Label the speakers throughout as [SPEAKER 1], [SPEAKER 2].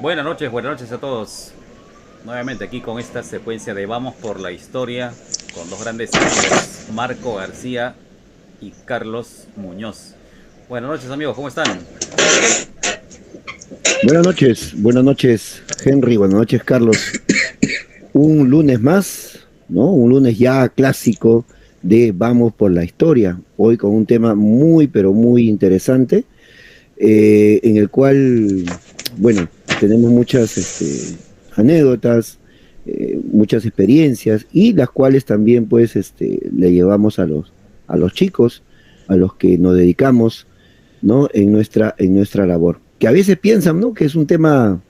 [SPEAKER 1] Buenas noches a todos. Nuevamente aquí con esta secuencia de Vamos por la Historia con dos grandes amigos, Marco García y Carlos Muñoz. Buenas noches amigos, ¿cómo están?
[SPEAKER 2] Buenas noches Henry, buenas noches Carlos. Un lunes más, ¿no? Un lunes ya clásico de Vamos por la Historia. Hoy con un tema muy, pero muy interesante, en el cual, bueno, tenemos muchas anécdotas, muchas experiencias y las cuales también pues le llevamos a los chicos, a los que nos dedicamos, ¿no? En nuestra labor. Que a veces piensan, ¿no? Que es un tema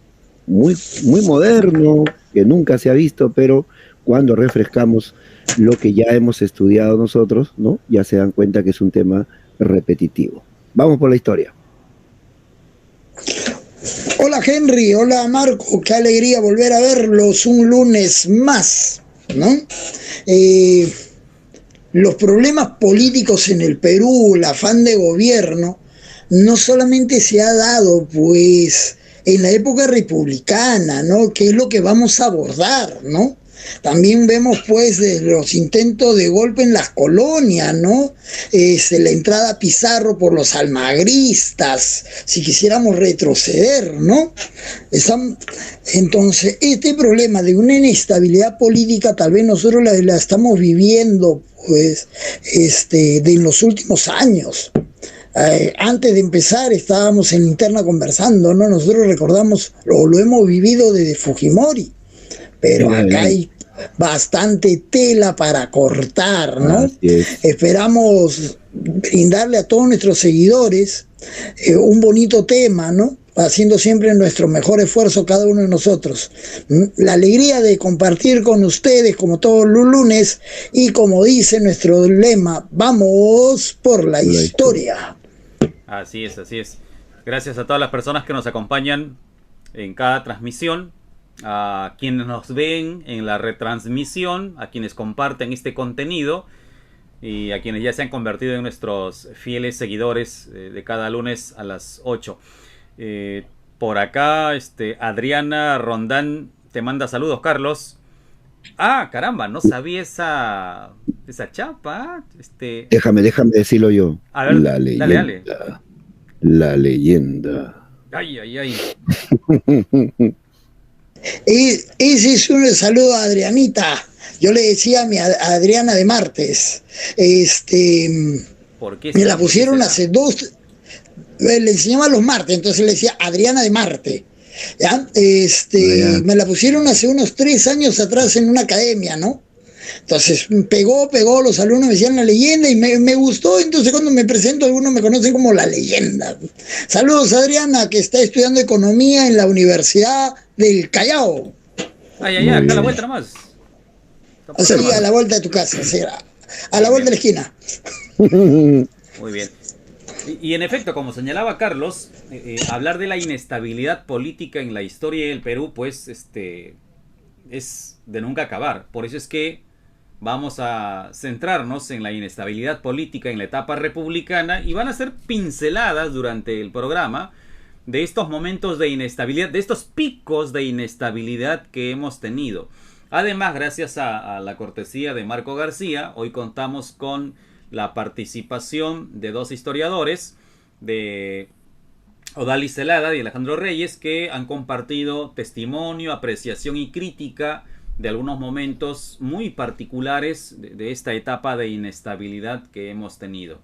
[SPEAKER 2] muy moderno, que nunca se ha visto, pero cuando refrescamos lo que ya hemos estudiado nosotros, ¿no? Ya se dan cuenta que es un tema repetitivo. Vamos por la historia.
[SPEAKER 3] Hola Henry, hola Marco, qué alegría volver a verlos un lunes más, ¿no? Los problemas políticos en el Perú, el afán de gobierno, no solamente se ha dado pues en la época republicana, ¿no? Que es lo que vamos a abordar, ¿no? También vemos pues los intentos de golpe en las colonias, ¿no? La entrada a Pizarro por los almagristas, si quisiéramos retroceder, ¿no? Entonces, este problema de una inestabilidad política tal vez nosotros la estamos viviendo pues de en los últimos años. Antes de empezar estábamos en interna conversando, ¿no? Nosotros recordamos, lo hemos vivido desde Fujimori, pero acá hay bastante tela para cortar, ¿no? Esperamos brindarle a todos nuestros seguidores un bonito tema, ¿no? Haciendo siempre nuestro mejor esfuerzo cada uno de nosotros. La alegría de compartir con ustedes como todos los lunes y como dice nuestro lema, vamos por la historia.
[SPEAKER 1] Así es, así es. Gracias a todas las personas que nos acompañan en cada transmisión, a quienes nos ven en la retransmisión, a quienes comparten este contenido y a quienes ya se han convertido en nuestros fieles seguidores de cada lunes a las 8. Por acá, Adriana Rondán te manda saludos, Carlos. Ah, caramba, no sabía esa chapa.
[SPEAKER 2] Déjame decirlo yo.
[SPEAKER 1] A ver,
[SPEAKER 2] La leyenda.
[SPEAKER 1] dale.
[SPEAKER 2] La leyenda.
[SPEAKER 1] Ay, ay, ay.
[SPEAKER 3] Ese es un saludo a Adrianita. Yo le decía a mi Adriana de martes.
[SPEAKER 1] ¿Por qué
[SPEAKER 3] me la pusieron hace dos. Le enseñaba los martes, entonces le decía Adriana de Marte. ¿Ya? Me la pusieron hace unos 3 años atrás en una academia, ¿no? Entonces pegó, los alumnos me decían la leyenda y me gustó, entonces cuando me presento algunos me conocen como la leyenda. Saludos Adriana, que está estudiando economía en la Universidad del Callao.
[SPEAKER 1] Ay, acá a la vuelta nomás.
[SPEAKER 3] Así, a la vuelta de tu casa, a la vuelta de la esquina.
[SPEAKER 1] Muy bien. Y en efecto, como señalaba Carlos, hablar de la inestabilidad política en la historia del Perú, pues, es de nunca acabar. Por eso es que vamos a centrarnos en la inestabilidad política en la etapa republicana y van a ser pinceladas durante el programa de estos momentos de inestabilidad, de estos picos de inestabilidad que hemos tenido. Además, gracias a la cortesía de Marco García, hoy contamos con la participación de dos historiadores, de Odalis Celada y Alejandro Reyes, que han compartido testimonio, apreciación y crítica de algunos momentos muy particulares de esta etapa de inestabilidad que hemos tenido.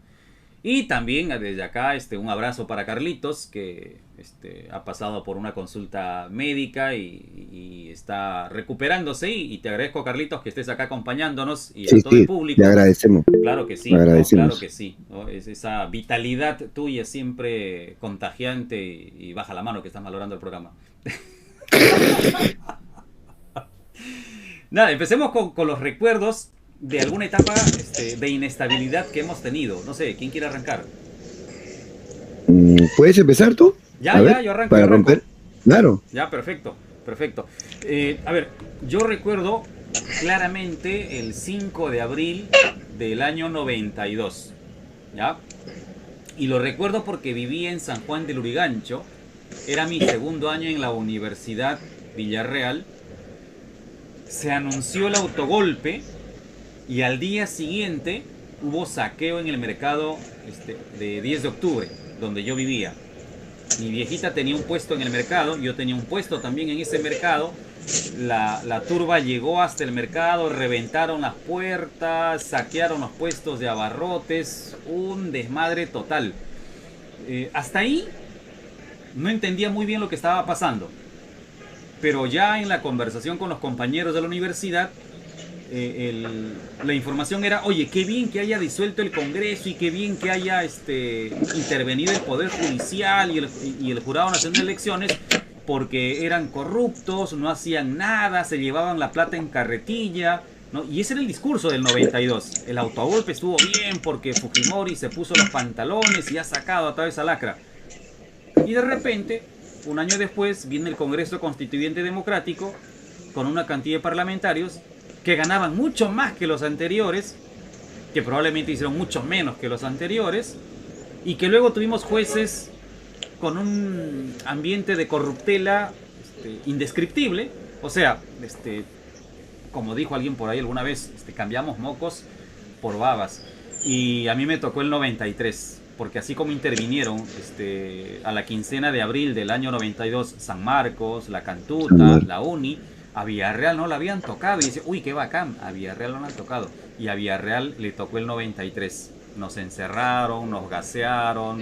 [SPEAKER 1] Y también desde acá un abrazo para Carlitos, que ha pasado por una consulta médica y está recuperándose. Y te agradezco, Carlitos, que estés acá acompañándonos y a todo el público.
[SPEAKER 2] Le agradecemos.
[SPEAKER 1] Claro que sí, claro que sí, ¿no? Es esa vitalidad tuya siempre contagiante y baja la mano que estás valorando el programa. Nada, empecemos con los recuerdos de alguna etapa de inestabilidad que hemos tenido. No sé, ¿quién quiere arrancar?
[SPEAKER 2] ¿Puedes empezar tú?
[SPEAKER 1] Yo arranco.
[SPEAKER 2] Para romper. Claro.
[SPEAKER 1] Ya, perfecto. A ver, yo recuerdo claramente el 5 de abril del año 92. ¿Ya? Y lo recuerdo porque vivía en San Juan del Lurigancho era mi segundo año en la Universidad Villarreal, se anunció el autogolpe y al día siguiente hubo saqueo en el mercado de 10 de octubre, donde yo vivía. Mi viejita tenía un puesto en el mercado, yo tenía un puesto también en ese mercado. La turba llegó hasta el mercado, reventaron las puertas, saquearon los puestos de abarrotes, un desmadre total. Hasta ahí no entendía muy bien lo que estaba pasando, pero ya en la conversación con los compañeros de la universidad, la información era, oye, qué bien que haya disuelto el Congreso y qué bien que haya intervenido el Poder Judicial y el Jurado Nacional de Elecciones, porque eran corruptos, no hacían nada, se llevaban la plata en carretilla, ¿no? Y ese era el discurso del 92. El autogolpe estuvo bien porque Fujimori se puso los pantalones y ha sacado a toda esa lacra. Y de repente, un año después, viene el Congreso Constituyente Democrático con una cantidad de parlamentarios que ganaban mucho más que los anteriores, que probablemente hicieron mucho menos que los anteriores, y que luego tuvimos jueces con un ambiente de corruptela indescriptible. O sea, como dijo alguien por ahí alguna vez, cambiamos mocos por babas. Y a mí me tocó el 93, porque así como intervinieron a la quincena de abril del año 92 San Marcos, La Cantuta, la UNI, a Villarreal no la habían tocado. Y dice, uy, qué bacán, a Villarreal no la han tocado. Y a Villarreal le tocó el 93. Nos encerraron, nos gasearon,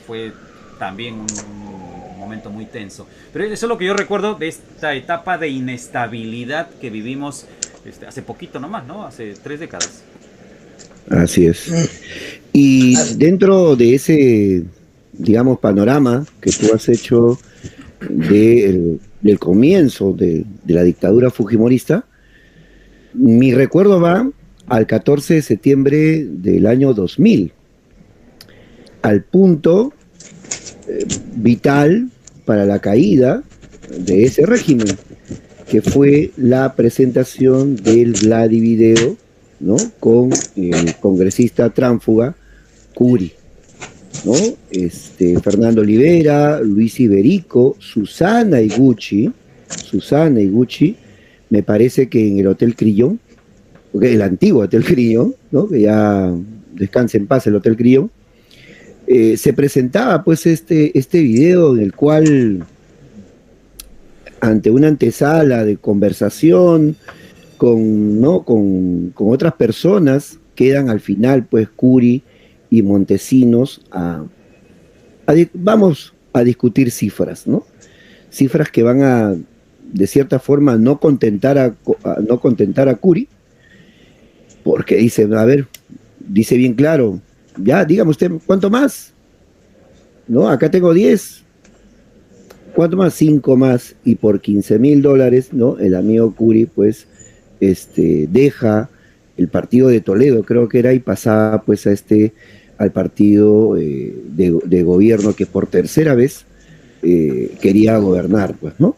[SPEAKER 1] fue también un momento muy tenso. Pero eso es lo que yo recuerdo de esta etapa de inestabilidad que vivimos hace poquito nomás, ¿no? Hace 3 décadas.
[SPEAKER 2] Así es. Y dentro de ese, digamos, panorama que tú has hecho del comienzo de la dictadura fujimorista, mi recuerdo va al 14 de septiembre del año 2000, al punto vital para la caída de ese régimen, que fue la presentación del Vladi Video, ¿no? Con el congresista tránsfuga Curi, ¿no? Fernando Olivera, Luis Iberico, Susana Iguchi, me parece que en el Hotel Crillon, el antiguo Hotel Crillon, ¿no? Que ya descanse en paz el Hotel Crillon, se presentaba pues este video en el cual, ante una antesala de conversación con otras personas, quedan al final pues Curi y Montesinos vamos a discutir cifras, ¿no? Cifras que van a, de cierta forma, no contentar a Curi, porque dice, a ver, dice bien claro, ya, dígame usted, ¿cuánto más? No, acá tengo 10. ¿Cuánto más? 5 más. Y por $15,000, ¿no? El amigo Curi, pues, deja el partido de Toledo, creo que era, y pasaba, pues, al partido de gobierno que por tercera vez quería gobernar, pues, ¿no?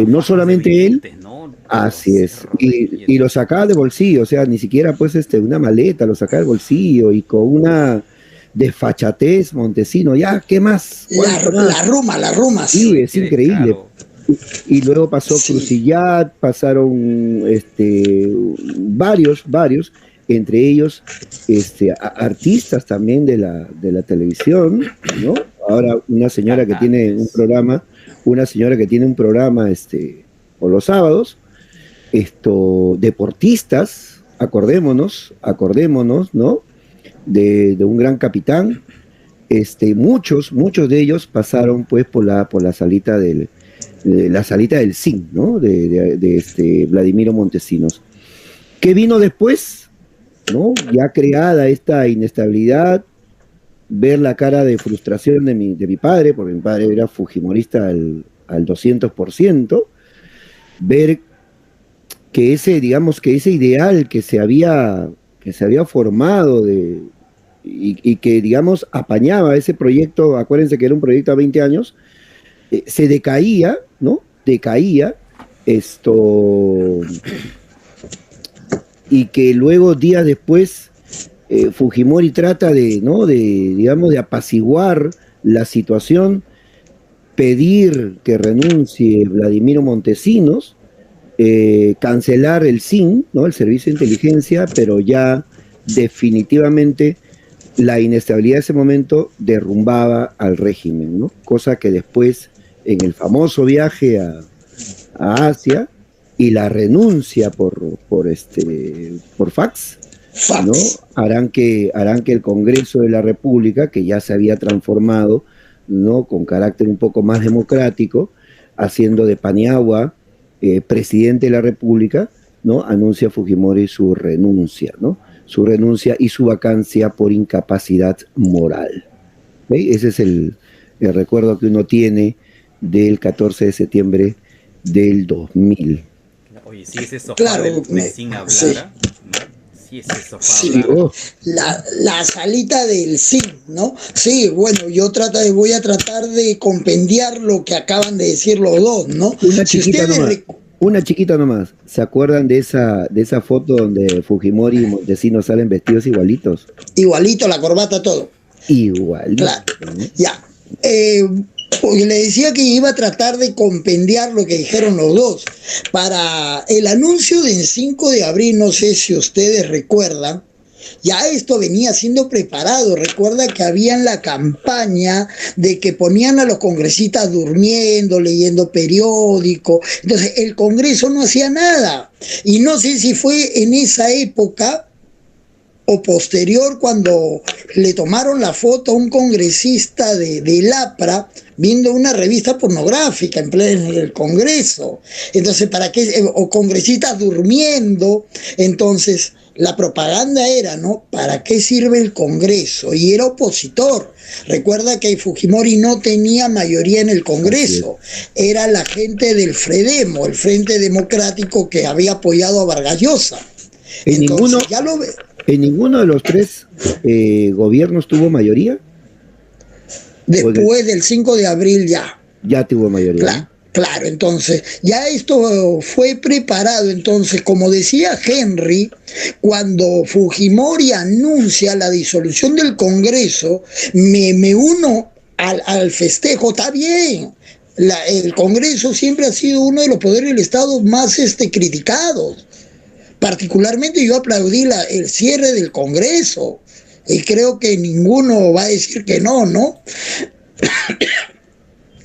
[SPEAKER 2] No solamente él, así es, y lo sacaba de bolsillo, o sea, ni siquiera pues una maleta, lo sacaba del bolsillo y con una desfachatez, Montesino, ya, ¿qué más?
[SPEAKER 3] La Ruma.
[SPEAKER 2] Sí, es increíble. Claro. Y luego pasó Crucillat, pasaron varios, entre ellos artistas también de la televisión, ¿no? Ahora una señora que tiene un programa por los sábados, deportistas, acordémonos, ¿no? De un gran capitán, muchos de ellos pasaron pues por la salita del zinc, ¿no? De Vladimiro Montesinos. ¿Qué vino después? ¿No? Ya creada esta inestabilidad, ver la cara de frustración de mi padre, porque mi padre era fujimorista al 200%, ver que ese ideal que se había formado y que, digamos, apañaba ese proyecto, acuérdense que era un proyecto a 20 años, se decaía, ¿no? Y que luego, días después, Fujimori trata de apaciguar la situación, pedir que renuncie Vladimiro Montesinos, cancelar el SIN, ¿no? El Servicio de Inteligencia, pero ya definitivamente la inestabilidad de ese momento derrumbaba al régimen, ¿no? Cosa que después, en el famoso viaje a Asia y la renuncia por fax, ¿no? harán que el Congreso de la República, que ya se había transformado, ¿no? Con carácter un poco más democrático, haciendo de Paniagua presidente de la República, ¿no? Anuncia Fujimori su renuncia, ¿no? Su renuncia y su vacancia por incapacidad moral. ¿Ve? Ese es el recuerdo que uno tiene del 14 de septiembre del 2000.
[SPEAKER 1] Oye, sí es eso,
[SPEAKER 3] Claro,
[SPEAKER 1] sin hablar,
[SPEAKER 3] sí.
[SPEAKER 1] ¿no? Sí es eso,
[SPEAKER 3] Sí, la salita del sí, ¿no? Sí, bueno, voy a tratar de compendiar lo que acaban de decir los dos, ¿no?
[SPEAKER 2] Una chiquita nomás. ¿Se acuerdan de esa foto donde Fujimori y Montesinos salen vestidos igualitos?
[SPEAKER 3] Igualito, la corbata, todo.
[SPEAKER 2] Igualito.
[SPEAKER 3] Claro, ¿no? Ya. Porque le decía que iba a tratar de compendiar lo que dijeron los dos. Para el anuncio del 5 de abril, no sé si ustedes recuerdan, ya esto venía siendo preparado. Recuerda que había en la campaña de que ponían a los congresistas durmiendo, leyendo periódico. Entonces el Congreso no hacía nada. Y no sé si fue en esa época o posterior, cuando le tomaron la foto a un congresista del APRA viendo una revista pornográfica en el Congreso. Entonces, ¿para qué? O congresistas durmiendo. Entonces, la propaganda era, ¿no? ¿Para qué sirve el Congreso? Y era opositor. Recuerda que Fujimori no tenía mayoría en el Congreso. Era la gente del FREDEMO, el Frente Democrático, que había apoyado a Vargas Llosa.
[SPEAKER 2] Entonces, ¿en ninguno de los tres gobiernos tuvo mayoría?
[SPEAKER 3] Después del 5 de abril ya.
[SPEAKER 2] Ya tuvo mayoría.
[SPEAKER 3] Claro, entonces ya esto fue preparado. Entonces, como decía Henry, cuando Fujimori anuncia la disolución del Congreso, me uno al festejo. Está bien. El Congreso siempre ha sido uno de los poderes del Estado más criticados. Particularmente yo aplaudí el cierre del Congreso y creo que ninguno va a decir que no, ¿no?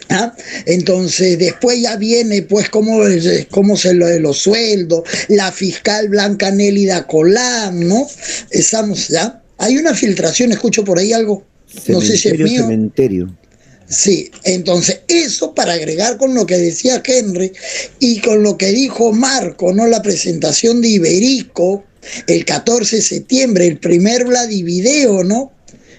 [SPEAKER 3] ¿Ah? Entonces después ya viene pues cómo los sueldos, la fiscal Blanca Nélida Colán, ¿no? Estamos ya. Hay una filtración, escucho por ahí algo. No sé si es mío.
[SPEAKER 2] Cementerio.
[SPEAKER 3] Sí, entonces eso para agregar con lo que decía Henry y con lo que dijo Marco, ¿no? La presentación de Iberico el 14 de septiembre, el primer Vladivideo, ¿no?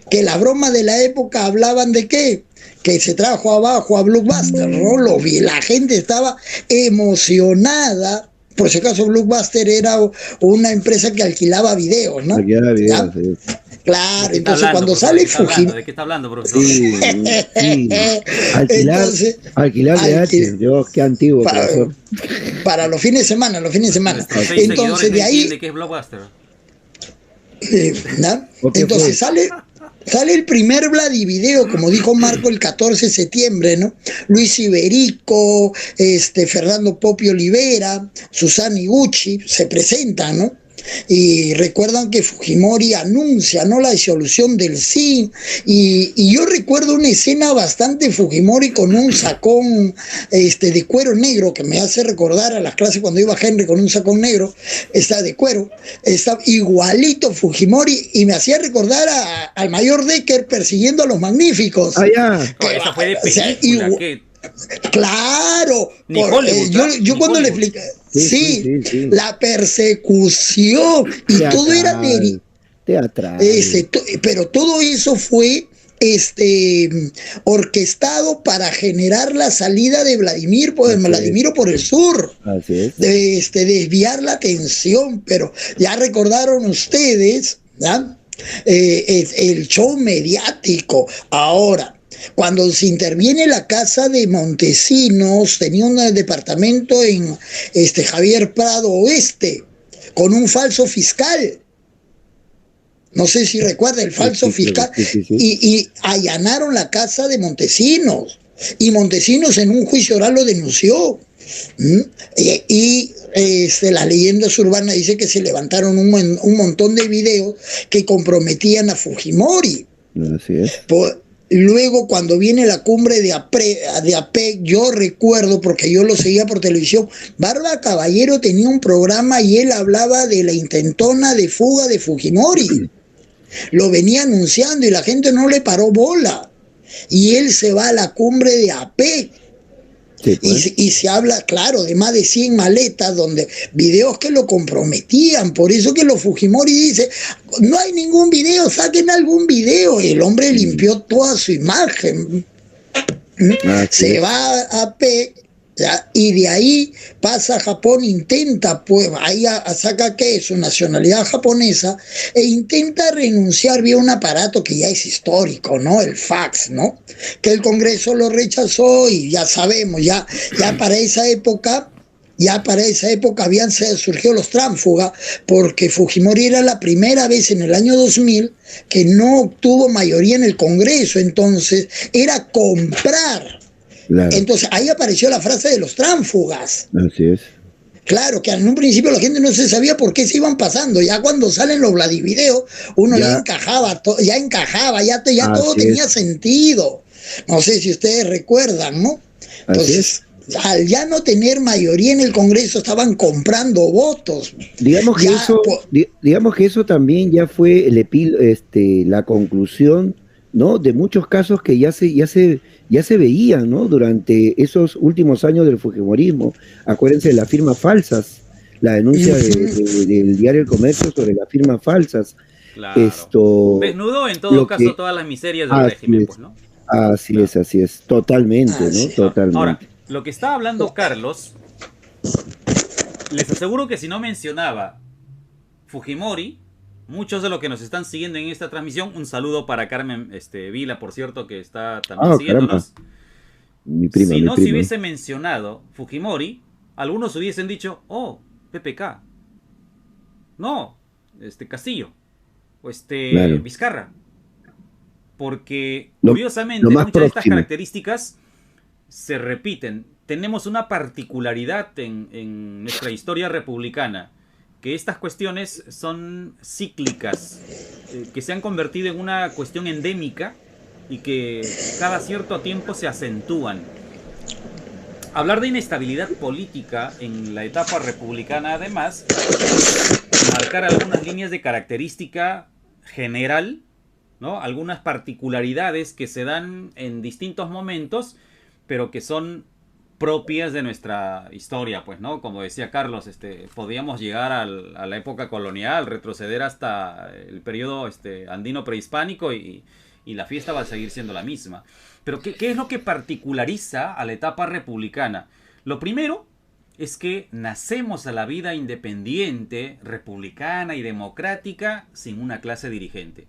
[SPEAKER 3] Que las bromas de la época hablaban de qué, que se trajo abajo a Blockbuster, ¿no? La gente estaba emocionada. Por si acaso Blockbuster era una empresa que alquilaba videos, ¿no?
[SPEAKER 2] Alquilaba videos, sí.
[SPEAKER 3] Claro, entonces cuando sale Fujimori...
[SPEAKER 1] ¿De qué está hablando, profesor?
[SPEAKER 2] Sí. Alquilar de H, yo qué antiguo, profesor.
[SPEAKER 3] Para los fines de semana, Entonces de ahí...
[SPEAKER 1] ¿De qué es Blockbuster?
[SPEAKER 3] ¿No? Entonces sale el primer Vladivideo, como dijo Marco, el 14 de septiembre, ¿no? Luis Iberico, Fernando Popio Olivera, Susana Iguchi se presentan, ¿no? Y recuerdan que Fujimori anuncia, ¿no?, la disolución del SIN, y yo recuerdo una escena bastante Fujimori con un sacón de cuero negro, que me hace recordar a las clases cuando iba Henry con un sacón negro, está de cuero, está igualito Fujimori, y me hacía recordar al mayor Decker persiguiendo a los magníficos.
[SPEAKER 1] Esa fue de película,
[SPEAKER 3] Claro, yo cuando le expliqué,
[SPEAKER 2] sí,
[SPEAKER 3] la persecución y teatral, todo era
[SPEAKER 2] teatral.
[SPEAKER 3] Pero todo eso fue orquestado para generar la salida de Vladimiro por el sur.
[SPEAKER 2] Así es.
[SPEAKER 3] Desviar la atención, pero ya recordaron ustedes, ¿ya? El show mediático. Ahora, cuando se interviene la casa de Montesinos, tenía un departamento en Javier Prado Oeste, con un falso fiscal. No sé si recuerda el falso fiscal.
[SPEAKER 2] Sí.
[SPEAKER 3] Y allanaron la casa de Montesinos. Y Montesinos en un juicio oral lo denunció. ¿Mm? Las leyendas urbanas dicen que se levantaron un montón de videos que comprometían a Fujimori.
[SPEAKER 2] Así es.
[SPEAKER 3] Luego, cuando viene la cumbre de APEC, yo recuerdo, porque yo lo seguía por televisión, Barba Caballero tenía un programa y él hablaba de la intentona de fuga de Fujimori. Lo venía anunciando y la gente no le paró bola. Y él se va a la cumbre de APEC. Sí, pues. Y se habla, claro, de más de 100 maletas, donde videos que lo comprometían. Por eso que los Fujimori dice, no hay ningún video, saquen algún video. Y el hombre limpió toda su imagen. Se va a PEC, ¿ya? Y de ahí pasa a Japón, intenta, pues, ahí saca que es su nacionalidad japonesa, e intenta renunciar vía un aparato que ya es histórico, ¿no? El fax, ¿no? Que el Congreso lo rechazó y ya sabemos, ya para esa época habían surgido los tránsfugas, porque Fujimori era la primera vez en el año 2000 que no obtuvo mayoría en el Congreso, entonces era comprar. Claro. Entonces ahí apareció la frase de los tránsfugas.
[SPEAKER 2] Así es.
[SPEAKER 3] Claro, que en un principio la gente no se sabía por qué se iban pasando. Ya cuando salen los Vladivideos, uno ya encajaba, ya todo tenía sentido. No sé si ustedes recuerdan, ¿no? Entonces, al ya no tener mayoría en el Congreso, estaban comprando votos.
[SPEAKER 2] Digamos que eso también ya fue la conclusión, ¿no? De muchos casos que ya se veían, ¿no? Durante esos últimos años del fujimorismo. Acuérdense de las firmas falsas, la denuncia del diario El Comercio sobre las firmas falsas.
[SPEAKER 1] Claro. Desnudó en todo caso todas las miserias del régimen, pues, ¿no?
[SPEAKER 2] Así es, totalmente, ¿no? Totalmente.
[SPEAKER 1] Ahora, lo que estaba hablando Carlos, les aseguro que si no mencionaba Fujimori, muchos de los que nos están siguiendo en esta transmisión, un saludo para Carmen Vila, por cierto, que está también siguiéndonos.
[SPEAKER 2] Mi prima,
[SPEAKER 1] si no se hubiese mencionado Fujimori, algunos hubiesen dicho, oh, PPK. No, Castillo. O
[SPEAKER 2] claro.
[SPEAKER 1] Vizcarra. Porque, curiosamente, muchas de estas características se repiten. Tenemos una particularidad en nuestra historia republicana, que estas cuestiones son cíclicas, que se han convertido en una cuestión endémica y que cada cierto tiempo se acentúan. Hablar de inestabilidad política en la etapa republicana, además, marcar algunas líneas de característica general, ¿no? Algunas particularidades que se dan en distintos momentos, pero que son propias de nuestra historia, pues, ¿no? Como decía Carlos, podíamos llegar a la época colonial, retroceder hasta el periodo andino prehispánico y la fiesta va a seguir siendo la misma. Pero ¿qué es lo que particulariza a la etapa republicana? Lo primero es que nacemos a la vida independiente, republicana y democrática sin una clase dirigente.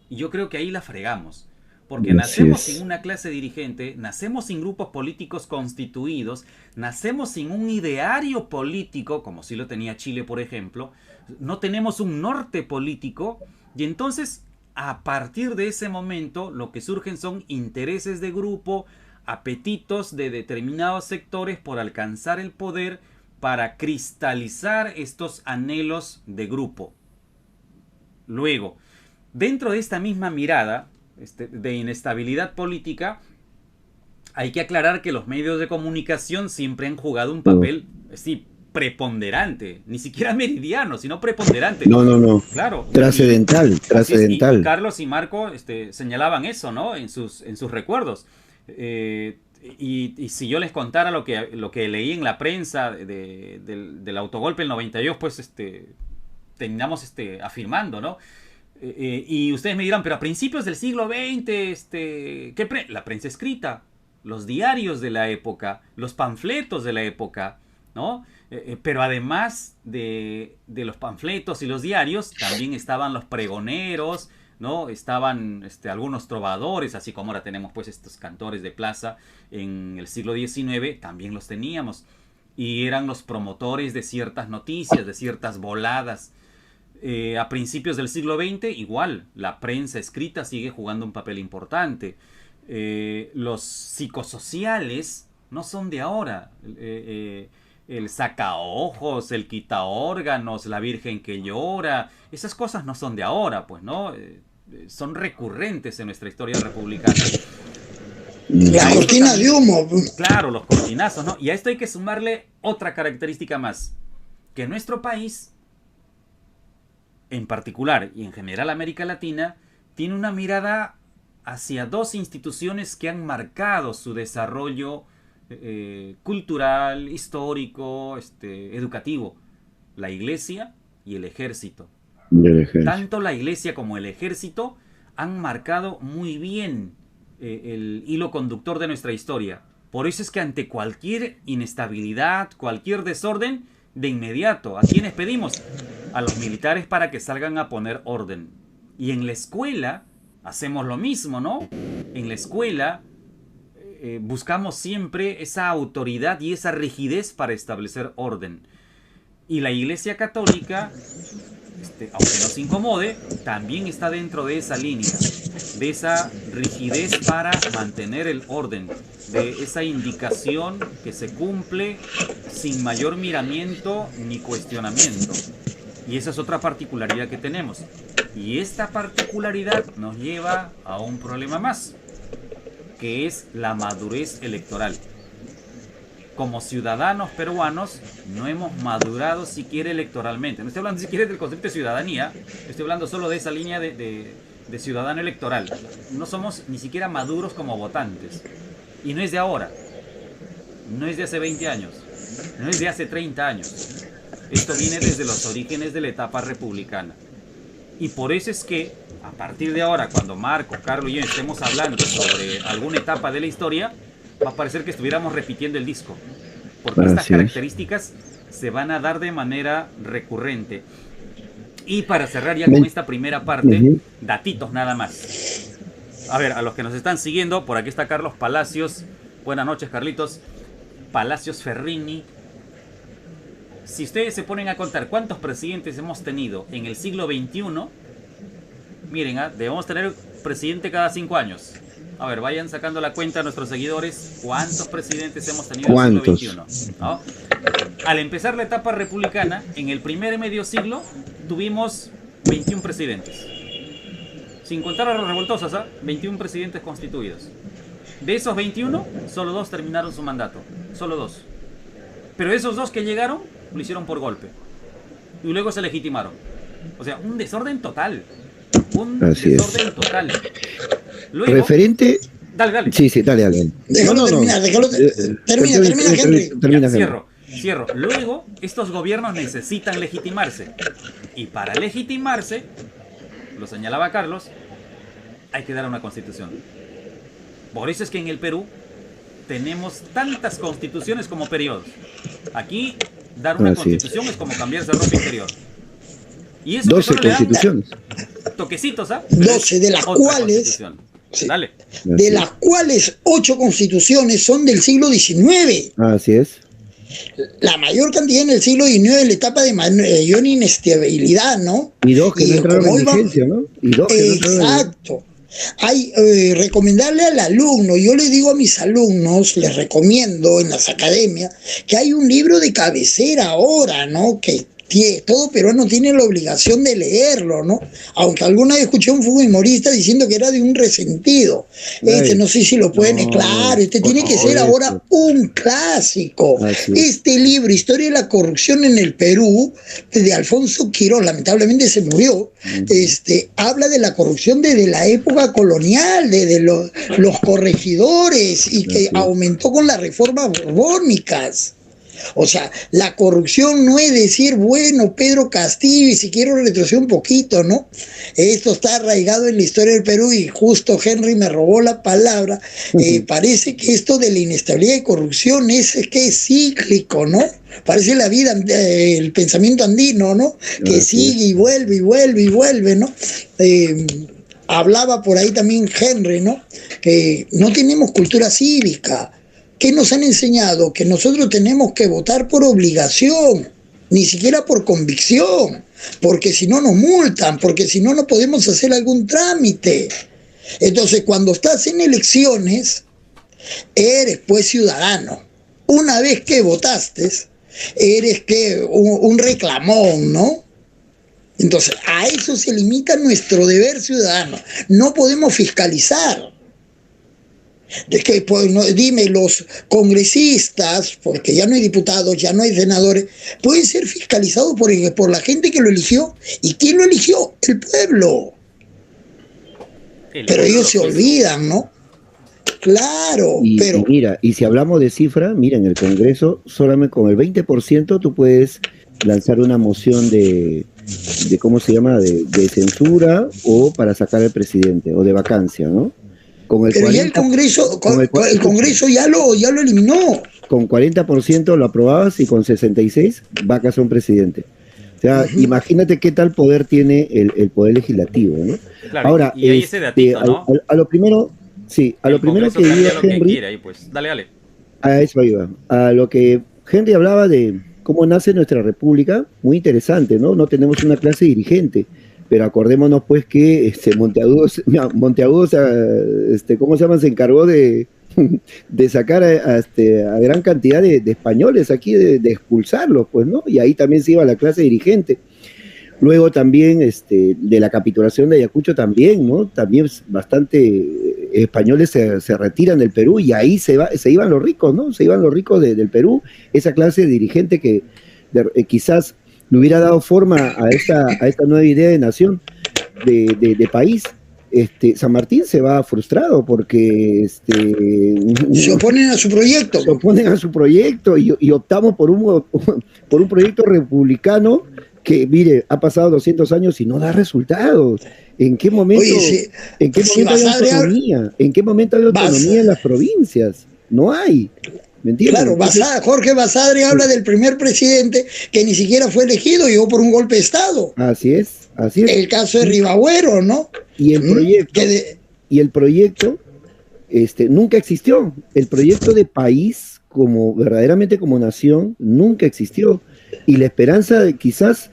[SPEAKER 1] Y yo creo que ahí la fregamos. Porque nacemos sin una clase dirigente, nacemos sin grupos políticos constituidos, nacemos sin un ideario político, como sí lo tenía Chile, por ejemplo, no tenemos un norte político, y entonces, a partir de ese momento, lo que surgen son intereses de grupo, apetitos de determinados sectores por alcanzar el poder para cristalizar estos anhelos de grupo. Luego, dentro de esta misma mirada de inestabilidad política, hay que aclarar que los medios de comunicación siempre han jugado un papel preponderante, ni siquiera meridiano, sino preponderante.
[SPEAKER 2] No.
[SPEAKER 1] Claro.
[SPEAKER 2] Trascendental.
[SPEAKER 1] Y Carlos y Marco señalaban eso, ¿no? En sus recuerdos. Y si yo les contara lo que leí en la prensa del autogolpe del 92, pues terminamos afirmando, ¿no? Y ustedes me dirán, pero a principios del siglo XX, la prensa escrita, los diarios de la época, los panfletos de la época, ¿no? Pero además de los panfletos y los diarios, también estaban los pregoneros, ¿no? Estaban algunos trovadores, así como ahora tenemos pues estos cantores de plaza en el siglo XIX, también los teníamos. Y eran los promotores de ciertas noticias, de ciertas voladas. A principios del siglo XX, igual, la prensa escrita sigue jugando un papel importante. Los psicosociales no son de ahora. El sacaojos, el quitaórganos, la virgen que llora, esas cosas no son de ahora, pues, ¿no? Son recurrentes en nuestra historia republicana.
[SPEAKER 3] La cortina de humo.
[SPEAKER 1] Claro, los cortinazos, ¿no? Y a esto hay que sumarle otra característica más, que nuestro país, en particular y en general América Latina, tiene una mirada hacia dos instituciones que han marcado su desarrollo cultural, histórico, educativo: la iglesia y el ejército. Tanto la iglesia como el ejército han marcado muy bien el hilo conductor de nuestra historia. Por eso es que ante cualquier inestabilidad, cualquier desorden, de inmediato, ¿a quiénes pedimos? A los militares para que salgan a poner orden. Y en la escuela hacemos lo mismo, ¿no? En la escuela buscamos siempre esa autoridad y esa rigidez para establecer orden. Y la Iglesia Católica, aunque nos incomode, también está dentro de esa línea, de esa rigidez para mantener el orden, de esa indicación que se cumple sin mayor miramiento ni cuestionamiento. Y esa es otra particularidad que tenemos. Y esta particularidad nos lleva a un problema más, que es la madurez electoral. Como ciudadanos peruanos no hemos madurado siquiera electoralmente. No estoy hablando siquiera del concepto de ciudadanía, estoy hablando solo de esa línea de ciudadano electoral. No somos ni siquiera maduros como votantes. Y no es de ahora, no es de hace 20 años, no es de hace 30 años. Esto viene desde los orígenes de la etapa republicana. Y por eso es que, a partir de ahora, cuando Marco, Carlos y yo estemos hablando sobre alguna etapa de la historia, va a parecer que estuviéramos repitiendo el disco. Porque estas características se van a dar de manera recurrente. Y para cerrar ya con esta primera parte, datitos nada más. A ver, a los que nos están siguiendo, por aquí está Carlos Palacios. Buenas noches, Carlitos. Palacios Ferrini. Si ustedes se ponen a contar cuántos presidentes hemos tenido en el siglo XXI, miren, debemos tener presidente cada 5 años. A ver, vayan sacando la cuenta a nuestros seguidores. ¿Cuántos presidentes hemos tenido en el siglo XXI? ¿No? Al empezar la etapa republicana, en el primer medio siglo, tuvimos 21 presidentes. Sin contar a los revoltosos, 21 presidentes constituidos. De esos 21, solo 2 terminaron su mandato. Solo 2. Pero esos 2 que llegaron, lo hicieron por golpe. Y luego se legitimaron. O sea, un desorden total.
[SPEAKER 2] Así
[SPEAKER 1] desorden
[SPEAKER 2] es.
[SPEAKER 1] total. Luego,
[SPEAKER 2] referente.
[SPEAKER 1] Dale.
[SPEAKER 2] Sí, dale.
[SPEAKER 3] Déjalo terminar, termina, Henry.
[SPEAKER 2] Termina,
[SPEAKER 1] Cierro. Luego, estos gobiernos necesitan legitimarse. Y para legitimarse, lo señalaba Carlos, hay que dar una constitución. Por eso es que en el Perú tenemos tantas constituciones como periodos. Aquí, dar una constitución es como cambiarse ropa interior. Y eso
[SPEAKER 2] 12 constituciones.
[SPEAKER 1] Toquecitos,
[SPEAKER 3] 12, de las cuales... Sí. Dale. De las cuales 8 constituciones son del siglo XIX.
[SPEAKER 2] Así es.
[SPEAKER 3] La mayor cantidad en el siglo XIX, la etapa de mayor inestabilidad, ¿no?
[SPEAKER 2] Y 2 que no entraron en vigencia, ¿no? Y 2 que
[SPEAKER 3] exacto. Hay recomendarle al alumno, yo le digo a mis alumnos, les recomiendo en las academias, que hay un libro de cabecera ahora, ¿no? Que todo peruano tiene la obligación de leerlo, ¿no? Aunque alguna vez escuché a un humorista diciendo que era de un resentido. No sé si lo pueden, claro, tiene que ser ahora un clásico. Este libro, Historia de la corrupción en el Perú, de Alfonso Quirós, lamentablemente se murió, habla de la corrupción desde la época colonial, desde los corregidores, y que aumentó con las reformas borbónicas. O sea, la corrupción no es decir, bueno, Pedro Castillo, y si quiero retroceder un poquito, ¿no? Esto está arraigado en la historia del Perú y justo Henry me robó la palabra. Parece que esto de la inestabilidad y corrupción es cíclico, ¿no? Parece la vida, el pensamiento andino, ¿no? Que sigue y vuelve, ¿no? Hablaba por ahí también Henry, ¿no? Que no tenemos cultura cívica. ¿Qué nos han enseñado? Que nosotros tenemos que votar por obligación, ni siquiera por convicción, porque si no nos multan, porque si no, no podemos hacer algún trámite. Entonces, cuando estás en elecciones, eres pues ciudadano. Una vez que votaste, eres que un reclamón, ¿no? Entonces, a eso se limita nuestro deber ciudadano. No podemos fiscalizar. De que, pues, no, dime, los congresistas, porque ya no hay diputados, ya no hay senadores, pueden ser fiscalizados por la gente que lo eligió. ¿Y quién lo eligió? El pueblo. Pero ellos se olvidan, ¿no? Claro, pero...
[SPEAKER 2] Y mira, y si hablamos de cifra, mira, en el Congreso, solamente con el 20% tú puedes lanzar una moción de ¿cómo se llama?, de censura o para sacar al presidente, o de vacancia, ¿no? Con el
[SPEAKER 3] pero
[SPEAKER 2] 40,
[SPEAKER 3] ya el Congreso, el Congreso ya lo eliminó.
[SPEAKER 2] Con 40% lo aprobabas y con 66 vacas a un presidente. O sea, imagínate qué tal poder tiene el poder legislativo, ¿no?
[SPEAKER 1] Claro,
[SPEAKER 2] ahora,
[SPEAKER 1] y ahí ese datito, ¿no?
[SPEAKER 2] a lo primero, sí, a lo primero que diría Henry,
[SPEAKER 1] ahí, pues. Dale.
[SPEAKER 2] a eso iba, a lo que Henry hablaba de cómo nace nuestra república, muy interesante, ¿no? No tenemos una clase dirigente, pero acordémonos pues que Monteagudo, ¿cómo se llama? Se encargó de sacar a gran cantidad de españoles aquí, de expulsarlos, pues, ¿no? Y ahí también se iba la clase dirigente. Luego también de la capitulación de Ayacucho también, ¿no? También bastante españoles se retiran del Perú y ahí se iban los ricos, ¿no? Se iban los ricos del Perú, esa clase dirigente que quizás le hubiera dado forma a esta nueva idea de nación, de país. San Martín se va frustrado porque
[SPEAKER 3] se oponen a su proyecto.
[SPEAKER 2] Se oponen a su proyecto y optamos por un proyecto republicano que, mire, ha pasado 200 años y no da resultados. ¿En qué momento, hay autonomía? ¿En qué momento hay autonomía en las provincias? No hay. ¿Me entiendes?
[SPEAKER 3] Claro, Jorge Basadre habla del primer presidente que ni siquiera fue elegido, llegó por un golpe de Estado.
[SPEAKER 2] Así es.
[SPEAKER 3] El caso de Ribagüero, ¿no?
[SPEAKER 2] Y el proyecto nunca existió. El proyecto de país, verdaderamente como nación, nunca existió. Y la esperanza quizás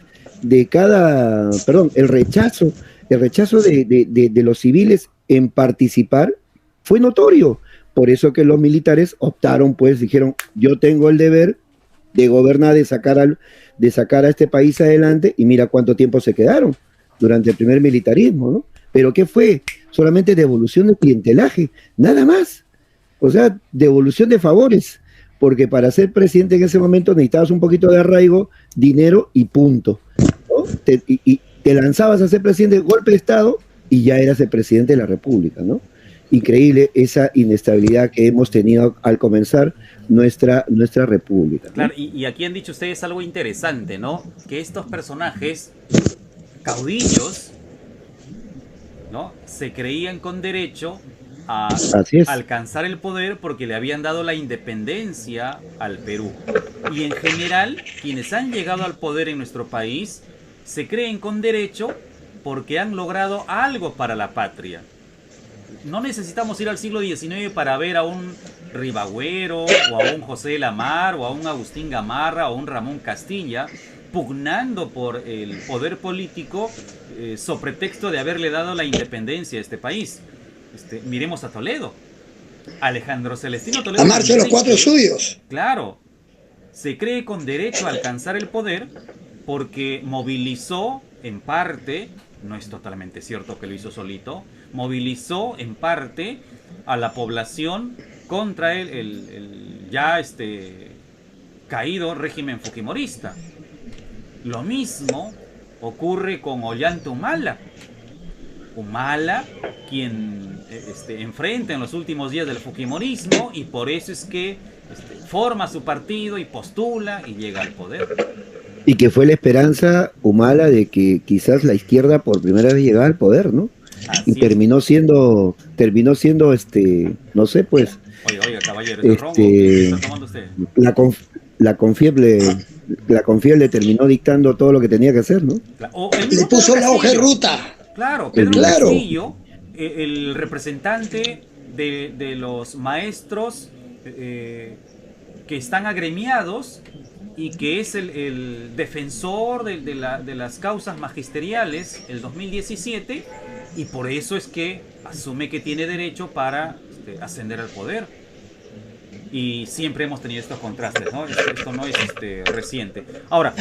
[SPEAKER 2] el rechazo de los civiles en participar fue notorio. Por eso que los militares optaron, pues, dijeron, yo tengo el deber de gobernar, de sacar a este país adelante, y mira cuánto tiempo se quedaron durante el primer militarismo, ¿no? Pero ¿qué fue? Solamente devolución de clientelaje, nada más. O sea, devolución de favores, porque para ser presidente en ese momento necesitabas un poquito de arraigo, dinero y punto, ¿no? Te lanzabas a ser presidente, golpe de Estado, y ya eras el presidente de la República, ¿no? Increíble esa inestabilidad que hemos tenido al comenzar nuestra república, ¿no?
[SPEAKER 1] Claro, y aquí han dicho ustedes algo interesante, ¿no? Que estos personajes caudillos, ¿no?, se creían con derecho a alcanzar el poder porque le habían dado la independencia al Perú. Y en general, quienes han llegado al poder en nuestro país se creen con derecho porque han logrado algo para la patria. No necesitamos ir al siglo XIX para ver a un Ribagüero, o a un José de la Mar, o a un Agustín Gamarra, o a un Ramón Castilla, pugnando por el poder político sobre pretexto de haberle dado la independencia a este país. Miremos a Toledo. Alejandro Celestino Toledo.
[SPEAKER 3] A marcha de los cuatro suyos.
[SPEAKER 1] Claro. Se cree con derecho a alcanzar el poder porque movilizó en parte, no es totalmente cierto que lo hizo solito, movilizó en parte a la población contra el ya caído régimen fujimorista. Lo mismo ocurre con Ollanta Humala. Humala, quien enfrenta en los últimos días del fujimorismo, y por eso es que forma su partido y postula y llega al poder.
[SPEAKER 2] Y que fue la esperanza Humala de que quizás la izquierda por primera vez llegara al poder, ¿no? Así y terminó siendo, no sé, pues.
[SPEAKER 1] Oiga, caballero, ¿qué está tomando usted?
[SPEAKER 2] La Confiable terminó dictando todo lo que tenía que hacer, ¿no?
[SPEAKER 3] Le puso la hoja de ruta.
[SPEAKER 1] Claro, Pedro Castillo, el representante de los maestros que están agremiados y que es el defensor de las causas magisteriales, el 2017, y por eso es que asume que tiene derecho para ascender al poder. Y siempre hemos tenido estos contrastes, ¿no? Esto no es reciente. Ahora,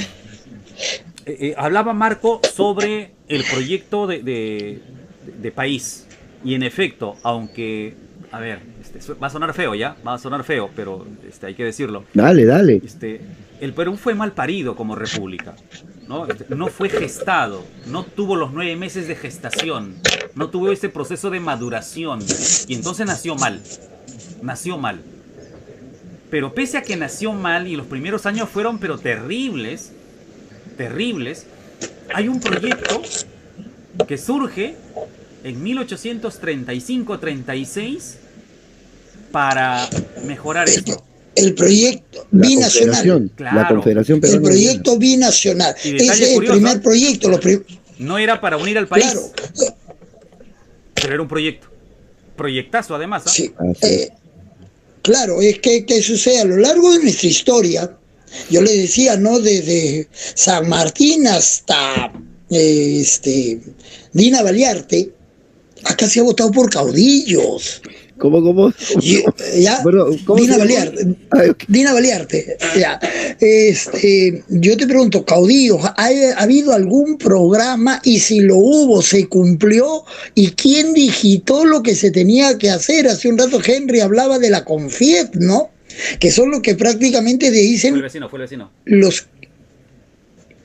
[SPEAKER 1] hablaba Marco sobre el proyecto de país. Y en efecto, aunque, a ver, va a sonar feo ya, va a sonar feo, pero hay que decirlo.
[SPEAKER 2] Dale, dale.
[SPEAKER 1] El Perú fue mal parido como república, ¿no? No fue gestado, no tuvo los 9 meses de gestación, no tuvo ese proceso de maduración. Y entonces nació mal. Pero pese a que nació mal y los primeros años fueron pero terribles, hay un proyecto que surge en 1835-36 para mejorar esto.
[SPEAKER 3] El proyecto binacional.
[SPEAKER 1] Claro.
[SPEAKER 2] La Confederación Peruana.
[SPEAKER 3] El proyecto binacional.
[SPEAKER 1] Ese es
[SPEAKER 3] el primer proyecto.
[SPEAKER 1] No era para unir al país.
[SPEAKER 3] Claro.
[SPEAKER 1] Pero era un proyecto. Proyectazo además.
[SPEAKER 3] Sí. Claro, es que sucede a lo largo de nuestra historia. Yo le decía, ¿no? Desde San Martín hasta Dina Baliarte, acá se ha votado por caudillos.
[SPEAKER 2] ¿Cómo?
[SPEAKER 3] Ya,
[SPEAKER 2] Bueno,
[SPEAKER 3] Dina Baliarte. Dina Baliarte. Ya. Yo te pregunto, caudillos, ¿ha habido algún programa? Y si lo hubo, ¿se cumplió? ¿Y quién digitó lo que se tenía que hacer? Hace un rato Henry hablaba de la CONFIEP, ¿no? Que son los que prácticamente dicen...
[SPEAKER 1] Fue el vecino.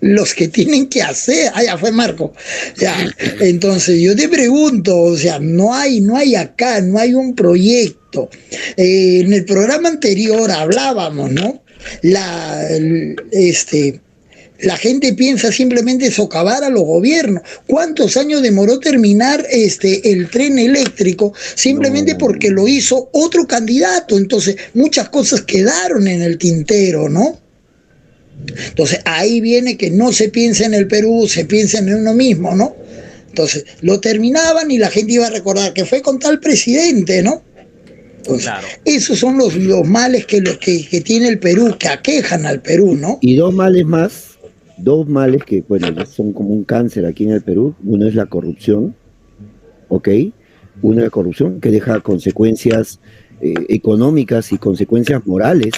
[SPEAKER 3] Los que tienen que hacer. Ya fue Marco. Ya. Entonces yo te pregunto, o sea, no hay acá, no hay un proyecto. En el programa anterior hablábamos, ¿no? La gente piensa simplemente socavar a los gobiernos. ¿Cuántos años demoró terminar el tren eléctrico? Simplemente porque lo hizo otro candidato. Entonces, muchas cosas quedaron en el tintero, ¿no? Entonces, ahí viene que no se piensa en el Perú, se piensa en uno mismo, ¿no? Entonces, lo terminaban y la gente iba a recordar que fue con tal presidente, ¿no? Entonces, claro. Esos son los males que tiene el Perú, que aquejan al Perú, ¿no?
[SPEAKER 2] Y dos males que, bueno, son como un cáncer aquí en el Perú. Uno es la corrupción, ¿ok? Una la corrupción que deja consecuencias económicas y consecuencias morales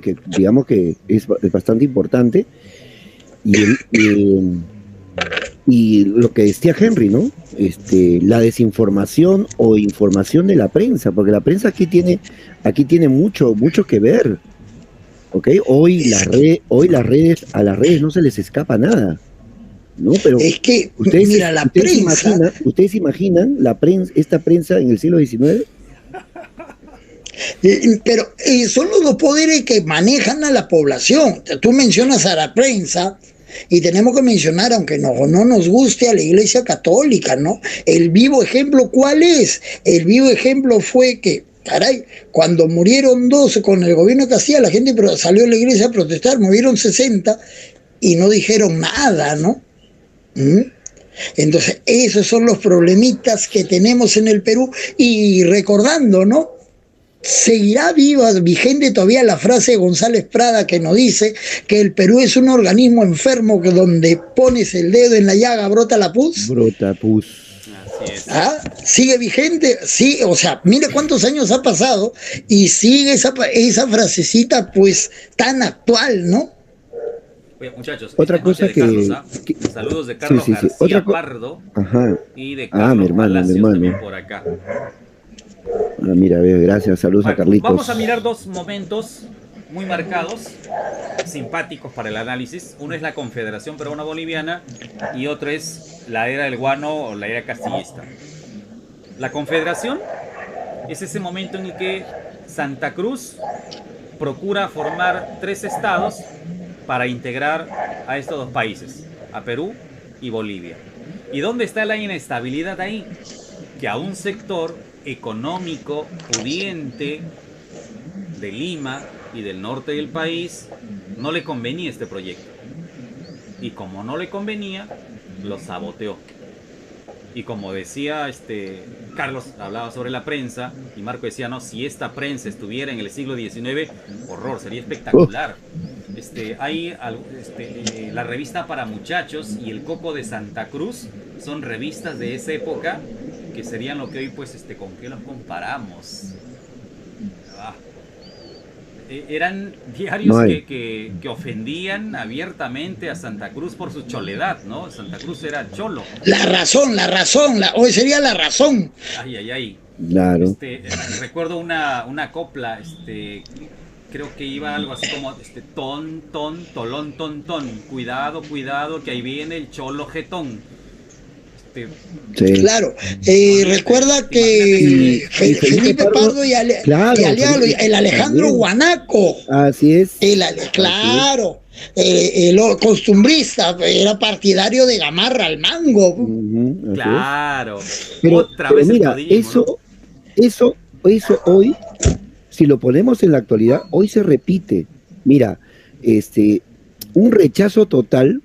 [SPEAKER 2] que digamos que es bastante importante. Y lo que decía Henry, ¿no? La desinformación o información de la prensa, porque la prensa aquí tiene mucho que ver. ¿Ok? Hoy las redes, a las redes no se les escapa nada, ¿no? Pero
[SPEAKER 3] es que, mira, la prensa...
[SPEAKER 2] ¿Ustedes imaginan esta prensa en el siglo XIX?
[SPEAKER 3] Pero son los dos poderes que manejan a la población. Tú mencionas a la prensa y tenemos que mencionar, aunque no nos guste, a la Iglesia Católica, ¿no? El vivo ejemplo, ¿cuál es? El vivo ejemplo fue que, caray, cuando murieron 12 con el gobierno de Castilla, la gente salió a la iglesia a protestar, murieron 60 y no dijeron nada, ¿no? Entonces, esos son los problemitas que tenemos en el Perú. Y recordando, ¿no? Seguirá vigente todavía la frase de González Prada que nos dice que el Perú es un organismo enfermo que donde pones el dedo en la llaga brota la pus.
[SPEAKER 2] Brota pus.
[SPEAKER 1] Así es.
[SPEAKER 3] ¿Sigue vigente? Sí, o sea, mira cuántos años ha pasado y sigue esa frasecita pues tan actual, ¿no?
[SPEAKER 1] Oye, muchachos,
[SPEAKER 2] otra cosa
[SPEAKER 1] Carlos, saludos de Carlos García Pardo.
[SPEAKER 2] Ajá.
[SPEAKER 1] Y de Carlos
[SPEAKER 2] mi hermano.
[SPEAKER 1] también por acá.
[SPEAKER 2] Mira, gracias, saludos a Carlitos.
[SPEAKER 1] Vamos a mirar dos momentos muy marcados, simpáticos para el análisis. Uno es la Confederación Peruana Boliviana y otro es la era del guano o la era castillista. La Confederación es ese momento en el que Santa Cruz procura formar 3 estados para integrar a estos 2 países, a Perú y Bolivia. ¿Y dónde está la inestabilidad ahí? Que a un sector económico pudiente de Lima y del norte del país no le convenía este proyecto, y como no le convenía, lo saboteó. Y como decía Carlos, hablaba sobre la prensa y Marco decía, no, si esta prensa estuviera en el siglo XIX, horror, sería espectacular. Hay la revista para muchachos y el Coco de Santa Cruz son revistas de esa época que serían lo que hoy, pues, ¿con qué los comparamos? Ah, eran diarios
[SPEAKER 2] No
[SPEAKER 1] que ofendían abiertamente a Santa Cruz por su choledad, ¿no? Santa Cruz era cholo.
[SPEAKER 3] Hoy sería La Razón.
[SPEAKER 1] Ay, ay, ay.
[SPEAKER 2] Claro.
[SPEAKER 1] Recuerdo una copla, creo que iba algo así como ton, ton, tolón, ton, ton. Cuidado, cuidado, que ahí viene el cholo jetón.
[SPEAKER 2] Sí.
[SPEAKER 3] Claro, recuerda que Felipe Pardo y aliado, el Alejandro
[SPEAKER 2] también.
[SPEAKER 3] Guanaco.
[SPEAKER 2] Así es.
[SPEAKER 3] Claro, el costumbrista era partidario de Gamarra al mango.
[SPEAKER 1] Claro.
[SPEAKER 2] Pero,
[SPEAKER 1] otra vez
[SPEAKER 2] mira, eso hoy, si lo ponemos en la actualidad, hoy se repite. Mira, un rechazo total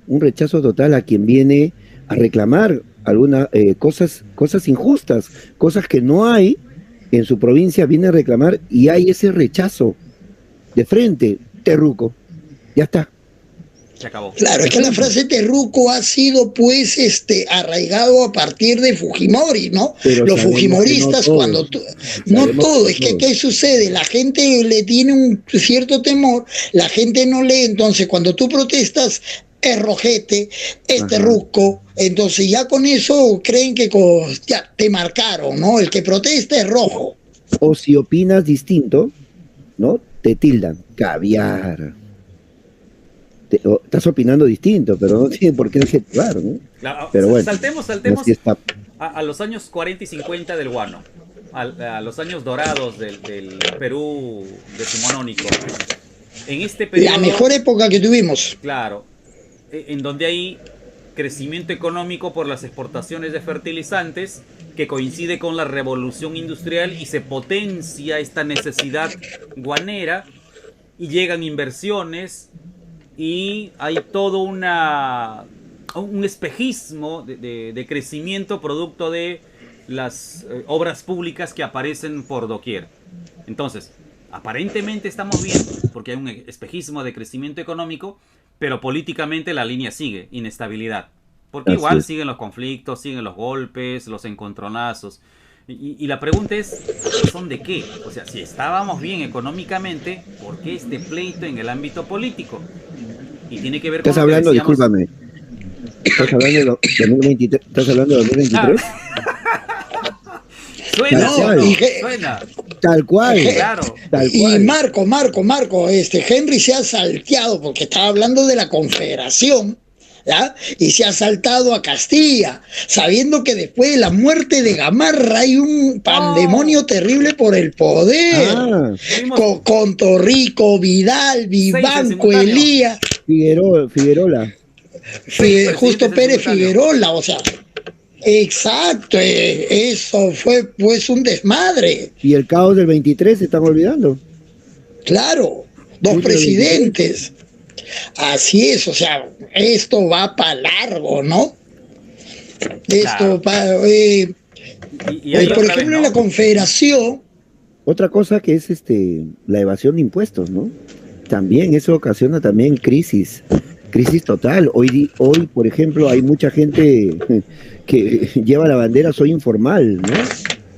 [SPEAKER 2] a quien viene a reclamar algunas cosas injustas, cosas que no hay en su provincia, viene a reclamar y hay ese rechazo de frente, terruco, ya está.
[SPEAKER 1] Se acabó.
[SPEAKER 3] Claro, es que la frase terruco ha sido pues arraigado a partir de Fujimori, ¿no?
[SPEAKER 2] Pero
[SPEAKER 3] los fujimoristas, no todo, es que ¿qué sucede? La gente le tiene un cierto temor, la gente no lee, entonces cuando tú protestas es rojete, es terruco, entonces ya con eso creen que ya te marcaron, ¿no? El que protesta es rojo.
[SPEAKER 2] O si opinas distinto, ¿no? Te tildan, caviar. Estás opinando distinto, pero no tiene por qué adjetivar, ¿no?
[SPEAKER 1] Claro,
[SPEAKER 2] pero bueno,
[SPEAKER 1] saltemos a los años 40 y 50 del guano, a los años dorados del Perú decimonónico. En este periodo,
[SPEAKER 3] la mejor época que tuvimos.
[SPEAKER 1] Claro, en donde hay crecimiento económico por las exportaciones de fertilizantes, que coincide con la revolución industrial y se potencia esta necesidad guanera y llegan inversiones y hay todo un espejismo de crecimiento producto de las obras públicas que aparecen por doquier. Entonces, aparentemente estamos bien porque hay un espejismo de crecimiento económico, pero políticamente la línea sigue, inestabilidad. Porque igual siguen los conflictos, siguen los golpes, los encontronazos. Y la pregunta es, ¿son de qué? O sea, si estábamos bien económicamente, ¿por qué este pleito en el ámbito político? Y tiene que ver con...
[SPEAKER 2] ¿Estás hablando, discúlpame, ¿estás hablando de 2023? ¿Estás hablando de 2023?
[SPEAKER 1] Suena.
[SPEAKER 2] Tal cual.
[SPEAKER 1] Claro.
[SPEAKER 2] Tal
[SPEAKER 3] y
[SPEAKER 2] cual.
[SPEAKER 3] Marco, Henry se ha salteado porque estaba hablando de la Confederación, ¿ya? Y se ha saltado a Castilla, sabiendo que después de la muerte de Gamarra hay un pandemonio terrible por el poder. Con Torrico, Vidal, Vivanco, Elías.
[SPEAKER 2] Figuerola.
[SPEAKER 3] Justo Pérez Figuerola, o sea. Exacto, eso fue pues un desmadre.
[SPEAKER 2] Y el caos del 23 se están olvidando.
[SPEAKER 3] Claro, dos presidentes. Así es, o sea, esto va para largo, ¿no? Esto va... por ejemplo, en la Confederación...
[SPEAKER 2] Otra cosa que es la evasión de impuestos, ¿no? También eso ocasiona también crisis total. Hoy, por ejemplo, hay mucha gente que lleva la bandera soy informal, ¿no?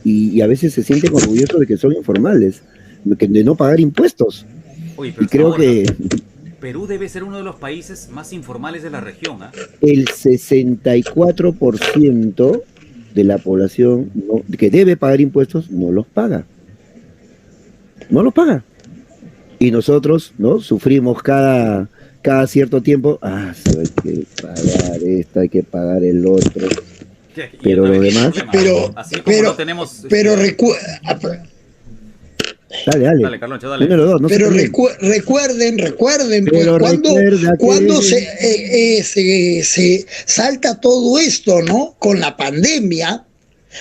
[SPEAKER 2] Y a veces se sienten orgullosos de que son informales, de no pagar impuestos.
[SPEAKER 1] Oye, pero
[SPEAKER 2] y creo que
[SPEAKER 1] Perú debe ser uno de los países más informales de la región, ¿eh?
[SPEAKER 2] El 64% de la población que debe pagar impuestos no los paga. No los paga. Y nosotros, ¿no? Sufrimos cada cierto tiempo, hay que pagar esto, hay que pagar el otro. Pero lo demás...
[SPEAKER 3] Pero
[SPEAKER 2] Dale,
[SPEAKER 1] Carloncho, dale.
[SPEAKER 2] Número 2, no
[SPEAKER 3] pero recuerden,
[SPEAKER 2] pero
[SPEAKER 3] pues cuando se salta todo esto, ¿no? Con la pandemia,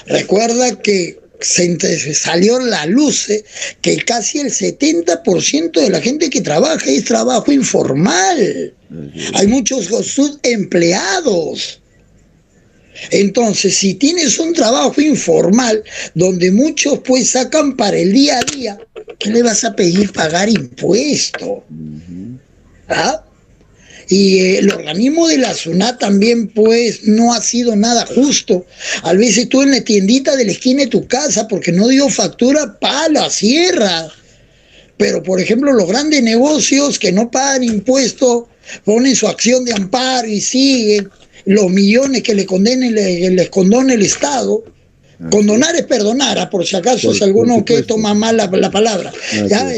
[SPEAKER 3] recuerda que salió la luz que casi el 70% de la gente que trabaja es trabajo informal. Hay muchos subempleados. Entonces, si tienes un trabajo informal donde muchos pues sacan para el día a día, ¿qué le vas a pedir pagar impuesto? ¿Ah? Y el organismo de la SUNAT también, pues, no ha sido nada justo. A veces tú en la tiendita de la esquina de tu casa, porque no dio factura, la cierra. Pero, por ejemplo, los grandes negocios que no pagan impuestos, ponen su acción de amparo y siguen los millones que les condona el Estado. Condonar es perdonar, por si acaso, si alguno que toma mal la palabra. ¿Ya?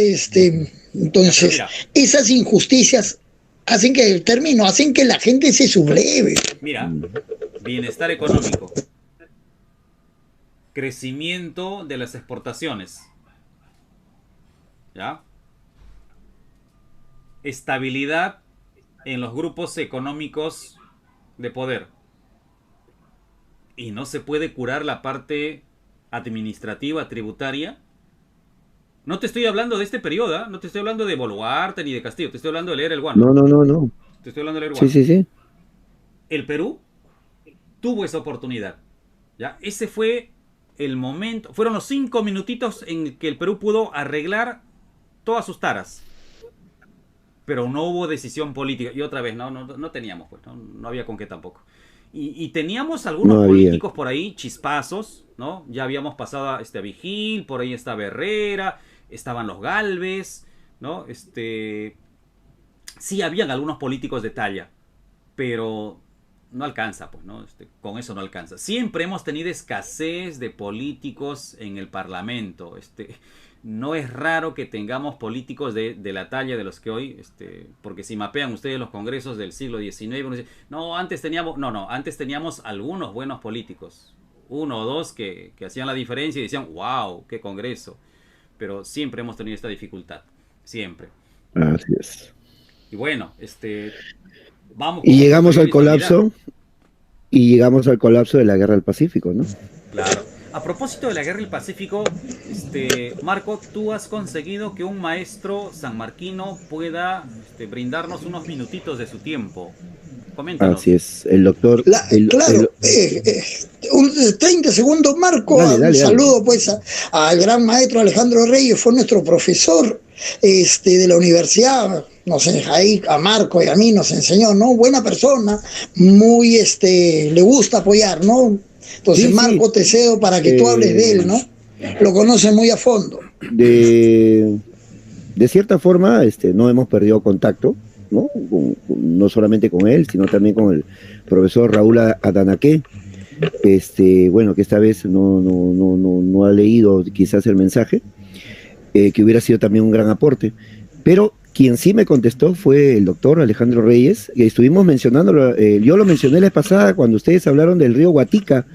[SPEAKER 3] Entonces,
[SPEAKER 1] mira,
[SPEAKER 3] esas injusticias hacen que la gente se subleve.
[SPEAKER 1] Mira, bienestar económico, crecimiento de las exportaciones, ¿ya? Estabilidad en los grupos económicos de poder. Y no se puede curar la parte administrativa, tributaria. No te estoy hablando de este periodo, ¿eh? No te estoy hablando de Boluarte ni de Castillo, te estoy hablando de leer el Guano.
[SPEAKER 2] No.
[SPEAKER 1] Te estoy hablando de leer el
[SPEAKER 2] Sí,
[SPEAKER 1] Guano.
[SPEAKER 2] sí.
[SPEAKER 1] El Perú tuvo esa oportunidad. ¿Ya? Ese fue el momento, fueron los 5 minutitos en que el Perú pudo arreglar todas sus taras. Pero no hubo decisión política. Y otra vez, no teníamos, pues, no había con qué tampoco. Y teníamos algunos políticos por ahí, chispazos, ¿no? Ya habíamos pasado a Vigil, por ahí estaba Herrera, estaban los Galvez, ¿no? Sí habían algunos políticos de talla, pero no alcanza, pues, ¿no? Con eso no alcanza. Siempre hemos tenido escasez de políticos en el Parlamento. No es raro que tengamos políticos de la talla de los que hoy, porque si mapean ustedes los congresos del siglo XIX, uno dice, antes teníamos algunos buenos políticos, uno o dos que hacían la diferencia y decían, wow, qué congreso. Pero siempre hemos tenido esta dificultad, siempre.
[SPEAKER 2] Así es.
[SPEAKER 1] Y bueno, vamos.
[SPEAKER 2] Y llegamos al colapso, de la Guerra del Pacífico, ¿no?
[SPEAKER 1] Claro. A propósito de la Guerra del Pacífico, Marco, tú has conseguido que un maestro sanmarquino pueda brindarnos unos minutitos de su tiempo. Coméntanos.
[SPEAKER 2] Así es, el doctor...
[SPEAKER 3] Claro, 30 segundos, Marco. Un saludo pues al gran maestro Alejandro Reyes, fue nuestro profesor de la universidad. Ahí a Marco y a mí nos enseñó, ¿no? Buena persona, muy, le gusta apoyar, ¿no? Entonces, sí, Marco, sí, te cedo para que tú hables de él, ¿no? Lo conoces muy a fondo.
[SPEAKER 2] De cierta forma, no hemos perdido contacto, ¿no? No solamente con él, sino también con el profesor Raúl Adanaqué, bueno, que esta vez no ha leído quizás el mensaje, que hubiera sido también un gran aporte. Pero quien sí me contestó fue el doctor Alejandro Reyes, que estuvimos mencionándolo, yo lo mencioné la vez pasada cuando ustedes hablaron del río Guatica,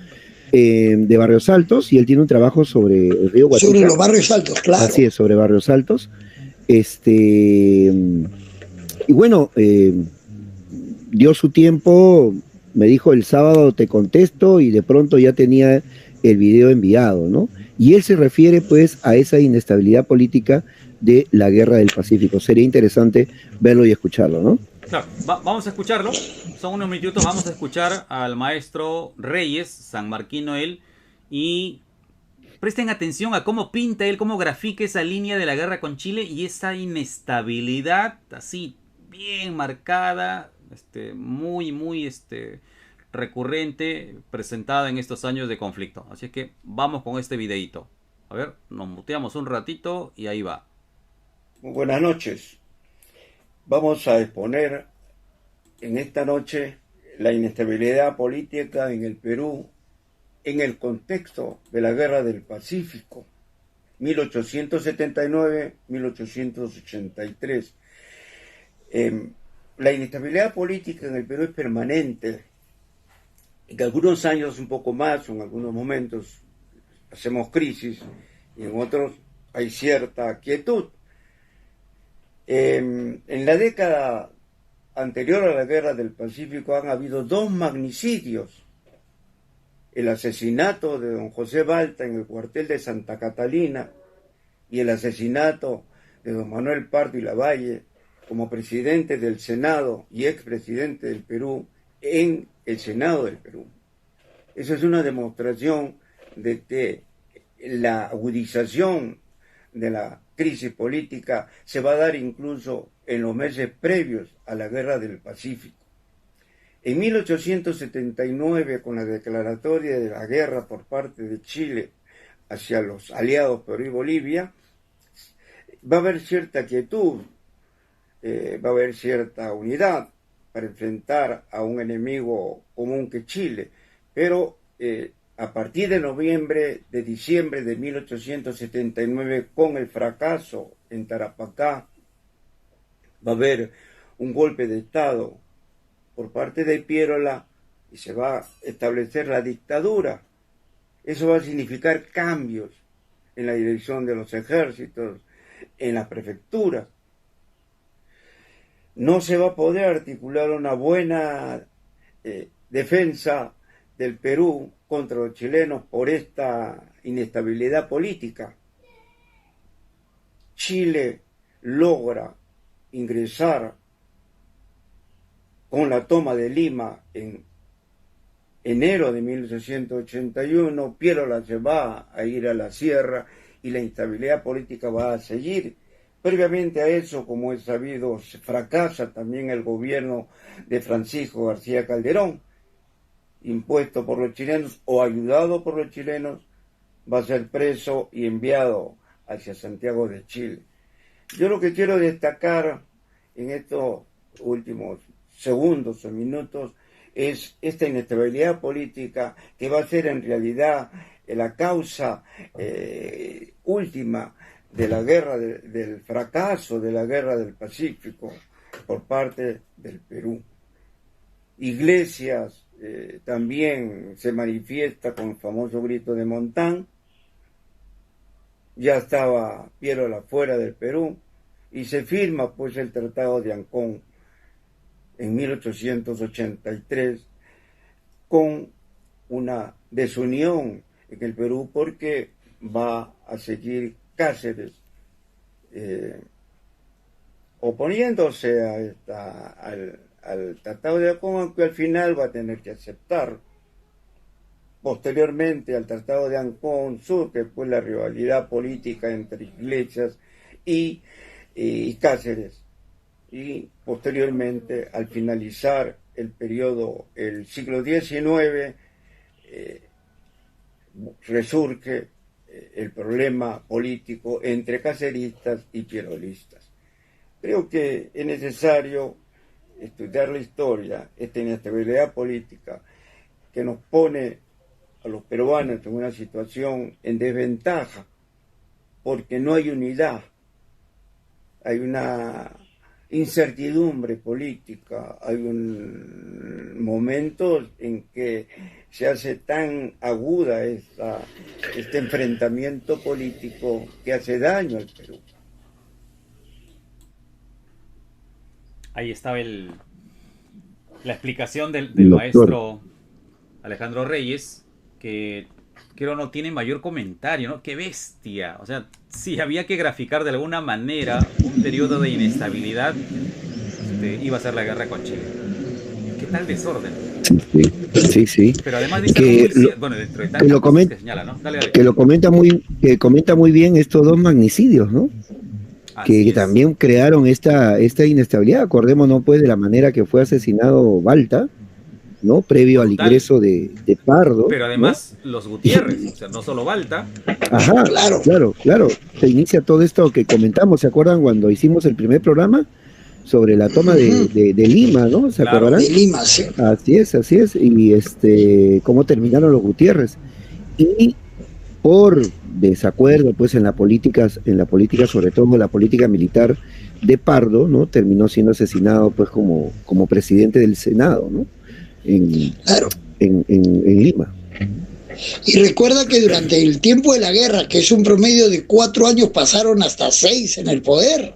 [SPEAKER 2] de Barrios Altos, y él tiene un trabajo sobre el río Guatica.
[SPEAKER 3] Sobre los Barrios Altos, claro.
[SPEAKER 2] Así es, sobre Barrios Altos. Y bueno, dio su tiempo, me dijo el sábado te contesto, y de pronto ya tenía el video enviado, ¿no? Y él se refiere pues a esa inestabilidad política de la Guerra del Pacífico. Sería interesante verlo y escucharlo, ¿no?
[SPEAKER 1] Claro, vamos a escucharlo. Son unos minutos, vamos a escuchar al maestro Reyes, sanmarquino él, y presten atención a cómo pinta él, cómo grafica esa línea de la guerra con Chile y esa inestabilidad así bien marcada, muy recurrente, presentada en estos años de conflicto. Así es que vamos con este videito. A ver, nos muteamos un ratito y ahí va.
[SPEAKER 4] Muy buenas noches. Vamos a exponer en esta noche la inestabilidad política en el Perú en el contexto de la Guerra del Pacífico, 1879-1883. La inestabilidad política en el Perú es permanente. En algunos años un poco más, o en algunos momentos hacemos crisis, y en otros hay cierta quietud. En la década anterior a la Guerra del Pacífico han habido 2 magnicidios: el asesinato de don José Balta en el cuartel de Santa Catalina y el asesinato de don Manuel Pardo y Lavalle como presidente del Senado y expresidente del Perú en el Senado del Perú. Eso es una demostración de que la agudización de la crisis política se va a dar incluso en los meses previos a la Guerra del Pacífico. En 1879, con la declaratoria de la guerra por parte de Chile hacia los aliados Perú y Bolivia, va a haber cierta quietud, va a haber cierta unidad para enfrentar a un enemigo común que Chile, pero a partir de diciembre de 1879, con el fracaso en Tarapacá, va a haber un golpe de Estado por parte de Piérola y se va a establecer la dictadura. Eso va a significar cambios en la dirección de los ejércitos, en las prefecturas. No se va a poder articular una buena defensa del Perú contra los chilenos por esta inestabilidad política. Chile logra ingresar con la toma de Lima en enero de 1881, Piérola se va a ir a la sierra y la instabilidad política va a seguir. Previamente a eso, como es sabido, fracasa también el gobierno de Francisco García Calderón, impuesto por los chilenos o ayudado por los chilenos, va a ser preso y enviado hacia Santiago de Chile. Yo lo que quiero destacar en estos últimos segundos o minutos es esta inestabilidad política que va a ser en realidad la causa última de la guerra, del fracaso de la Guerra del Pacífico por parte del Perú. Iglesias también se manifiesta con el famoso grito de Montán. Ya estaba Piérola fuera del Perú y se firma pues el Tratado de Ancón en 1883 con una desunión en el Perú porque va a seguir Cáceres oponiéndose al Tratado de Ancón, aunque al final va a tener que aceptar. Posteriormente al Tratado de Ancón surge pues la rivalidad política entre Iglesias y Cáceres, y posteriormente al finalizar el siglo XIX, resurge el problema político entre caceristas y pierolistas. Creo que es necesario estudiar la historia, esta inestabilidad política que nos pone a los peruanos en una situación en desventaja, porque no hay unidad, hay una incertidumbre política, hay momentos en que se hace tan aguda este enfrentamiento político que hace daño al Perú.
[SPEAKER 1] Ahí estaba la explicación del maestro Alejandro Reyes, que creo no tiene mayor comentario, ¿no? ¡Qué bestia! O sea, si había que graficar de alguna manera un periodo de inestabilidad, iba a ser la guerra con Chile. ¿Qué tal desorden?
[SPEAKER 2] Sí.
[SPEAKER 1] Pero además dice dentro de tantas cosas que señala, ¿no? Dale.
[SPEAKER 2] Que comenta muy bien estos dos magnicidios, ¿no? Que también crearon esta inestabilidad. Acordémonos pues de la manera que fue asesinado Balta, ¿no? Previo al ingreso de Pardo.
[SPEAKER 1] Pero además, ¿no? Los Gutiérrez, o sea, no solo Balta.
[SPEAKER 2] Ajá, claro. Se inicia todo esto que comentamos, ¿se acuerdan cuando hicimos el primer programa? Sobre la toma de Lima, ¿no? ¿Se acordarán? De Lima, sí. Así es. Y cómo terminaron los Gutiérrez. Y por desacuerdo, pues, en la política, sobre todo la política militar de Pardo, ¿no? Terminó siendo asesinado, pues, como presidente del Senado, ¿no? En Lima.
[SPEAKER 3] Y recuerda que durante el tiempo de la guerra, que es un promedio de 4 años, pasaron hasta 6 en el poder.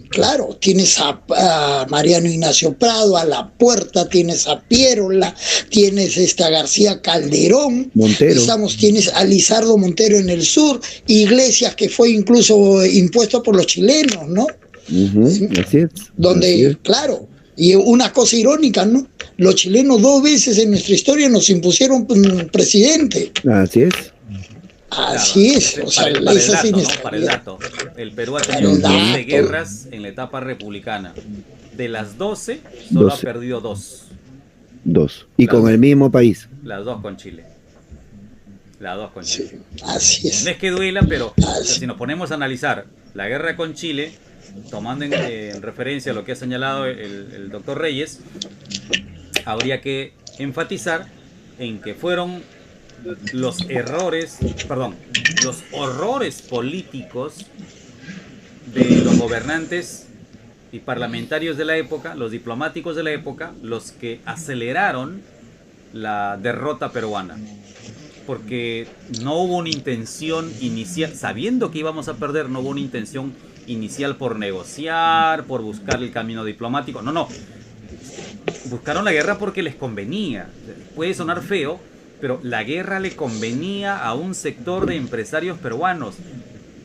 [SPEAKER 3] Claro, tienes a Mariano Ignacio Prado a la puerta, tienes a Piérola, tienes a García Calderón,
[SPEAKER 2] Montero.
[SPEAKER 3] Tienes a Lizardo Montero en el sur, Iglesias, que fue incluso impuesto por los chilenos, ¿no?
[SPEAKER 2] Así es.
[SPEAKER 3] Claro, y una cosa irónica, ¿no? Los chilenos 2 veces en nuestra historia nos impusieron un presidente.
[SPEAKER 2] Así es.
[SPEAKER 3] Así es, o sea,
[SPEAKER 1] para el
[SPEAKER 3] esa
[SPEAKER 1] dato,
[SPEAKER 3] es
[SPEAKER 1] ¿no? Para el
[SPEAKER 3] inestabilidad.
[SPEAKER 1] dato. El Perú ha tenido
[SPEAKER 3] El
[SPEAKER 1] 12
[SPEAKER 3] dato.
[SPEAKER 1] guerras en la etapa republicana. De las 12, solo ha
[SPEAKER 2] 12,
[SPEAKER 1] perdido 2.
[SPEAKER 2] 2. Y con
[SPEAKER 1] Las,
[SPEAKER 2] el mismo país.
[SPEAKER 1] las 2 con Chile. Las 2 con Chile.
[SPEAKER 3] Sí, así
[SPEAKER 1] No
[SPEAKER 3] es.
[SPEAKER 1] es que duela, pero o sea,
[SPEAKER 3] Así.
[SPEAKER 1] si nos ponemos a analizar la guerra con Chile, tomando en referencia lo que ha señalado el doctor Reyes, habría que enfatizar en que fueron los horrores políticos de los gobernantes y parlamentarios de la época, los diplomáticos de la época, los que aceleraron la derrota peruana. Porque no hubo una intención inicial, sabiendo que íbamos a perder, no hubo una intención inicial por negociar, por buscar el camino diplomático. No. Buscaron la guerra porque les convenía. Puede sonar feo, pero la guerra le convenía a un sector de empresarios peruanos.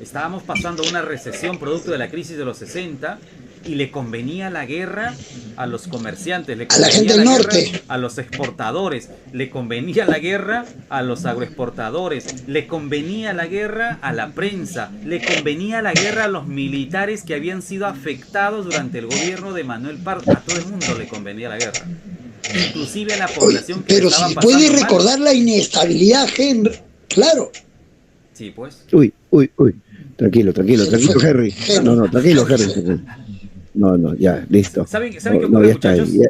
[SPEAKER 1] Estábamos pasando una recesión producto de la crisis de los 60 y le convenía la guerra a los comerciantes, le
[SPEAKER 3] A la
[SPEAKER 1] convenía
[SPEAKER 3] gente del
[SPEAKER 1] guerra
[SPEAKER 3] norte.
[SPEAKER 1] a los exportadores, le convenía la guerra a los agroexportadores, le convenía la guerra a la prensa, le convenía la guerra a los militares que habían sido afectados durante el gobierno de Manuel Pardo. A todo el mundo le convenía la guerra, inclusive a la
[SPEAKER 3] Oye,
[SPEAKER 1] población que
[SPEAKER 3] pero
[SPEAKER 1] estaba
[SPEAKER 3] si
[SPEAKER 1] pasando
[SPEAKER 3] puede
[SPEAKER 1] mal.
[SPEAKER 3] recordar la inestabilidad, Henry. Claro.
[SPEAKER 1] Sí, pues.
[SPEAKER 2] Uy. Tranquilo,
[SPEAKER 3] fue.
[SPEAKER 2] Henry. No, tranquilo, Henry. No, ya, listo.
[SPEAKER 1] ¿Saben qué
[SPEAKER 2] No,
[SPEAKER 1] ocurre,
[SPEAKER 2] ya está ahí,
[SPEAKER 1] muchachos?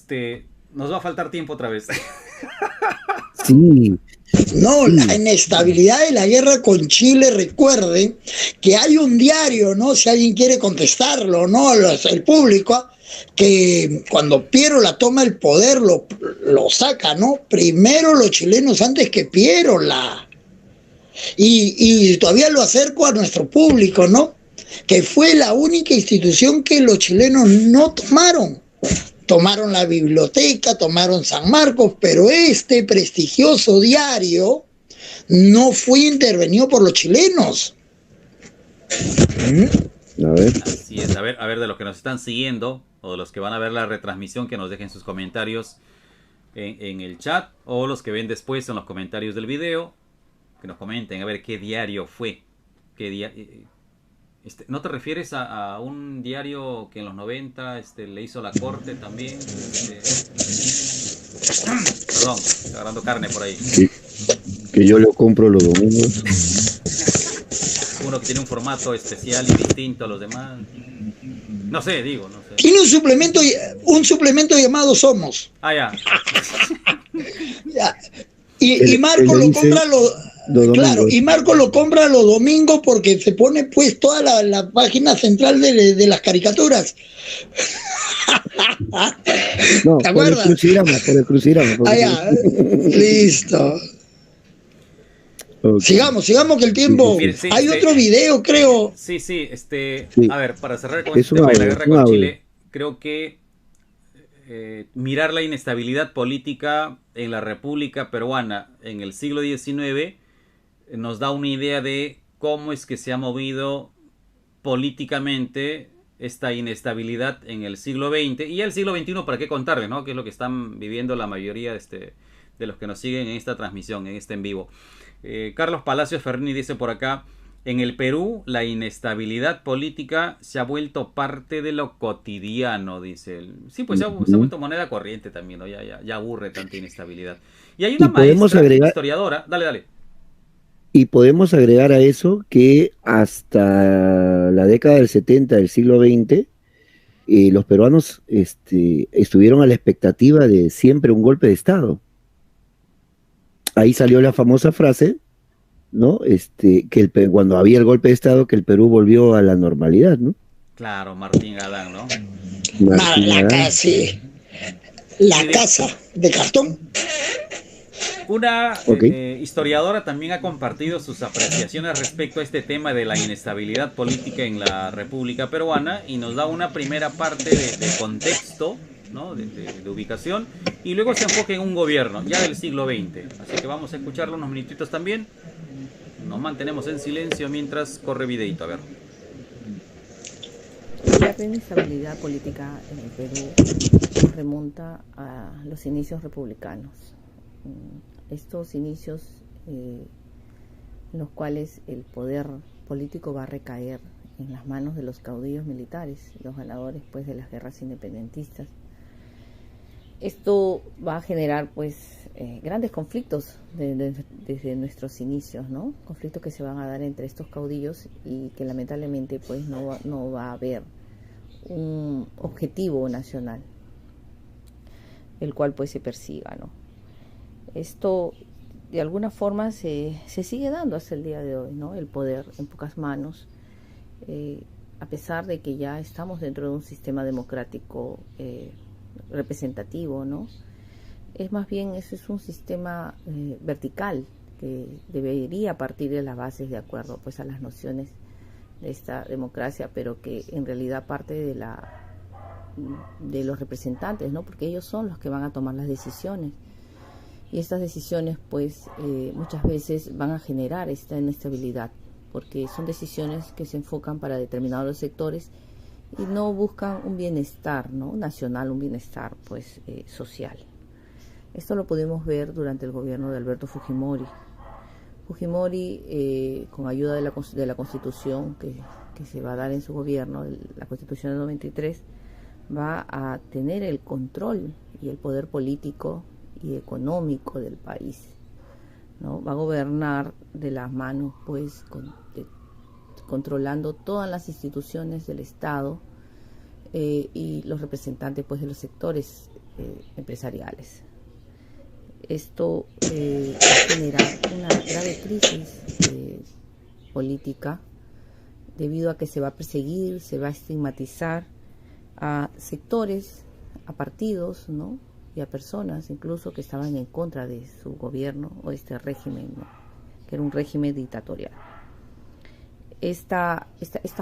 [SPEAKER 2] ya.
[SPEAKER 1] Nos va a faltar tiempo otra vez.
[SPEAKER 2] Sí,
[SPEAKER 3] No, la inestabilidad de la guerra con Chile, recuerden que hay un diario, ¿no? Si alguien quiere contestarlo, ¿no? El público, que cuando Piero la toma el poder lo saca, ¿no? Primero los chilenos antes que Piero y todavía lo acerco a nuestro público, ¿no? Que fue la única institución que los chilenos no tomaron. Tomaron la biblioteca, tomaron San Marcos, pero este prestigioso diario no fue intervenido por los chilenos.
[SPEAKER 2] a ver.
[SPEAKER 1] Así es, a ver, de los que nos están siguiendo o de los que van a ver la retransmisión, que nos dejen sus comentarios en el chat, o los que ven después en los comentarios del video, que nos comenten a ver qué diario fue. ¿No te refieres a un diario que en los 90 le hizo la corte también? Perdón, estoy agarrando carne por ahí.
[SPEAKER 2] Que yo lo compro los domingos.
[SPEAKER 1] Uno que tiene un formato especial y distinto a los demás. No sé.
[SPEAKER 3] Tiene un suplemento llamado Somos.
[SPEAKER 1] Ah, ya.
[SPEAKER 3] Ya. Y Marco lo compra claro, y Marco lo compra los domingos porque se pone pues toda la página central de las caricaturas.
[SPEAKER 2] No,
[SPEAKER 3] ¿te
[SPEAKER 2] por
[SPEAKER 3] acuerdas?
[SPEAKER 2] Por el crucigrama.
[SPEAKER 3] Ah, ya. Listo.
[SPEAKER 2] Okay.
[SPEAKER 3] Sigamos que el tiempo.
[SPEAKER 1] Sí,
[SPEAKER 3] Hay otro video, creo.
[SPEAKER 1] Sí.
[SPEAKER 2] Sí.
[SPEAKER 1] A ver, para cerrar con
[SPEAKER 2] Es
[SPEAKER 1] este
[SPEAKER 2] un
[SPEAKER 1] tema de la
[SPEAKER 2] audio,
[SPEAKER 1] guerra
[SPEAKER 2] un
[SPEAKER 1] con
[SPEAKER 2] audio.
[SPEAKER 1] Chile, creo que mirar la inestabilidad política en la República Peruana en el siglo XIX nos da una idea de cómo es que se ha movido políticamente esta inestabilidad en el siglo XX y el siglo XXI, para qué contarles, ¿no? Que es lo que están viviendo la mayoría de los que nos siguen en esta transmisión, en este en vivo. Carlos Palacios Ferrini dice por acá: en el Perú la inestabilidad política se ha vuelto parte de lo cotidiano, dice él. Sí, pues se ha vuelto moneda corriente también, ¿no? Ya aburre tanta inestabilidad. Y hay una maestra historiadora, dale.
[SPEAKER 2] Y podemos agregar a eso que hasta la década del 70 del siglo XX, los peruanos estuvieron a la expectativa de siempre un golpe de Estado. Ahí salió la famosa frase, ¿no? Que cuando había el golpe de Estado, que el Perú volvió a la normalidad, ¿no?
[SPEAKER 1] Claro, Martín Adán, ¿no?
[SPEAKER 3] La casa de cartón.
[SPEAKER 1] Una historiadora también ha compartido sus apreciaciones respecto a este tema de la inestabilidad política en la República Peruana y nos da una primera parte de contexto, ¿no? de ubicación, y luego se enfoca en un gobierno ya del siglo XX. Así que vamos a escucharlo unos minutitos también. Nos mantenemos en silencio mientras corre videito, a ver.
[SPEAKER 5] La inestabilidad política en el Perú remonta a los inicios republicanos. Estos inicios en los cuales el poder político va a recaer en las manos de los caudillos militares, los ganadores pues de las guerras independentistas. Esto va a generar pues grandes conflictos desde nuestros inicios, ¿no? Conflictos que se van a dar entre estos caudillos y que lamentablemente pues no va a haber un objetivo nacional el cual pues se persiga, ¿no? Esto de alguna forma se sigue dando hasta el día de hoy, ¿no? El poder en pocas manos, a pesar de que ya estamos dentro de un sistema democrático representativo, ¿no? Es más bien, eso es un sistema vertical que debería partir de las bases de acuerdo pues a las nociones de esta democracia, pero que en realidad parte de los representantes, ¿no? Porque ellos son los que van a tomar las decisiones. Y estas decisiones pues muchas veces van a generar esta inestabilidad, porque son decisiones que se enfocan para determinados sectores y no buscan un bienestar, ¿no? Nacional, un bienestar pues social. Esto lo pudimos ver durante el gobierno de Alberto Fujimori. Fujimori, con ayuda de la Constitución que se va a dar en su gobierno, la Constitución del 93, va a tener el control y el poder político y económico del país, ¿no? Va a gobernar de las manos pues controlando todas las instituciones del Estado y los representantes pues de los sectores empresariales. Esto va a generar una grave crisis política debido a que se va a perseguir, se va a estigmatizar a sectores, a partidos, ¿no? Y a personas incluso que estaban en contra de su gobierno o este régimen, ¿no? Que era un régimen dictatorial. Esta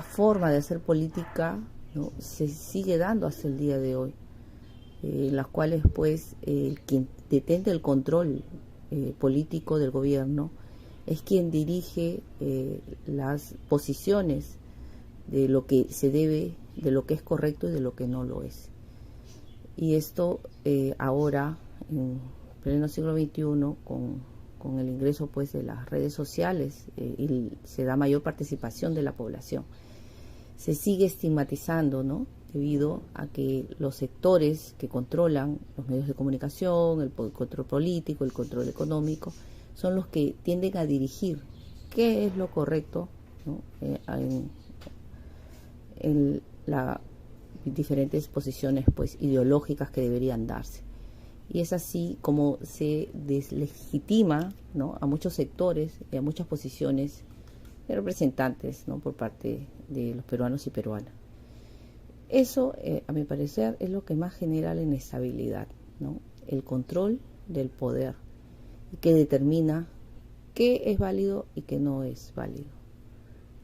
[SPEAKER 5] forma de hacer política, ¿no? Se sigue dando hasta el día de hoy, en las cuales pues quien detenta el control político del gobierno es quien dirige las posiciones de lo que se debe, de lo que es correcto y de lo que no lo es. Y esto ahora, en pleno siglo XXI, con el ingreso pues de las redes sociales, y se da mayor participación de la población, se sigue estigmatizando, ¿no? Debido a que los sectores que controlan los medios de comunicación, el control político, el control económico, son los que tienden a dirigir qué es lo correcto, ¿no? En las diferentes posiciones pues ideológicas que deberían darse. Y es así como se deslegitima, ¿no? A muchos sectores y a muchas posiciones de representantes, ¿no? Por parte de los peruanos y peruanas. Eso, a mi parecer, es lo que más genera la inestabilidad, ¿no? El control del poder, que determina qué es válido y qué no es válido,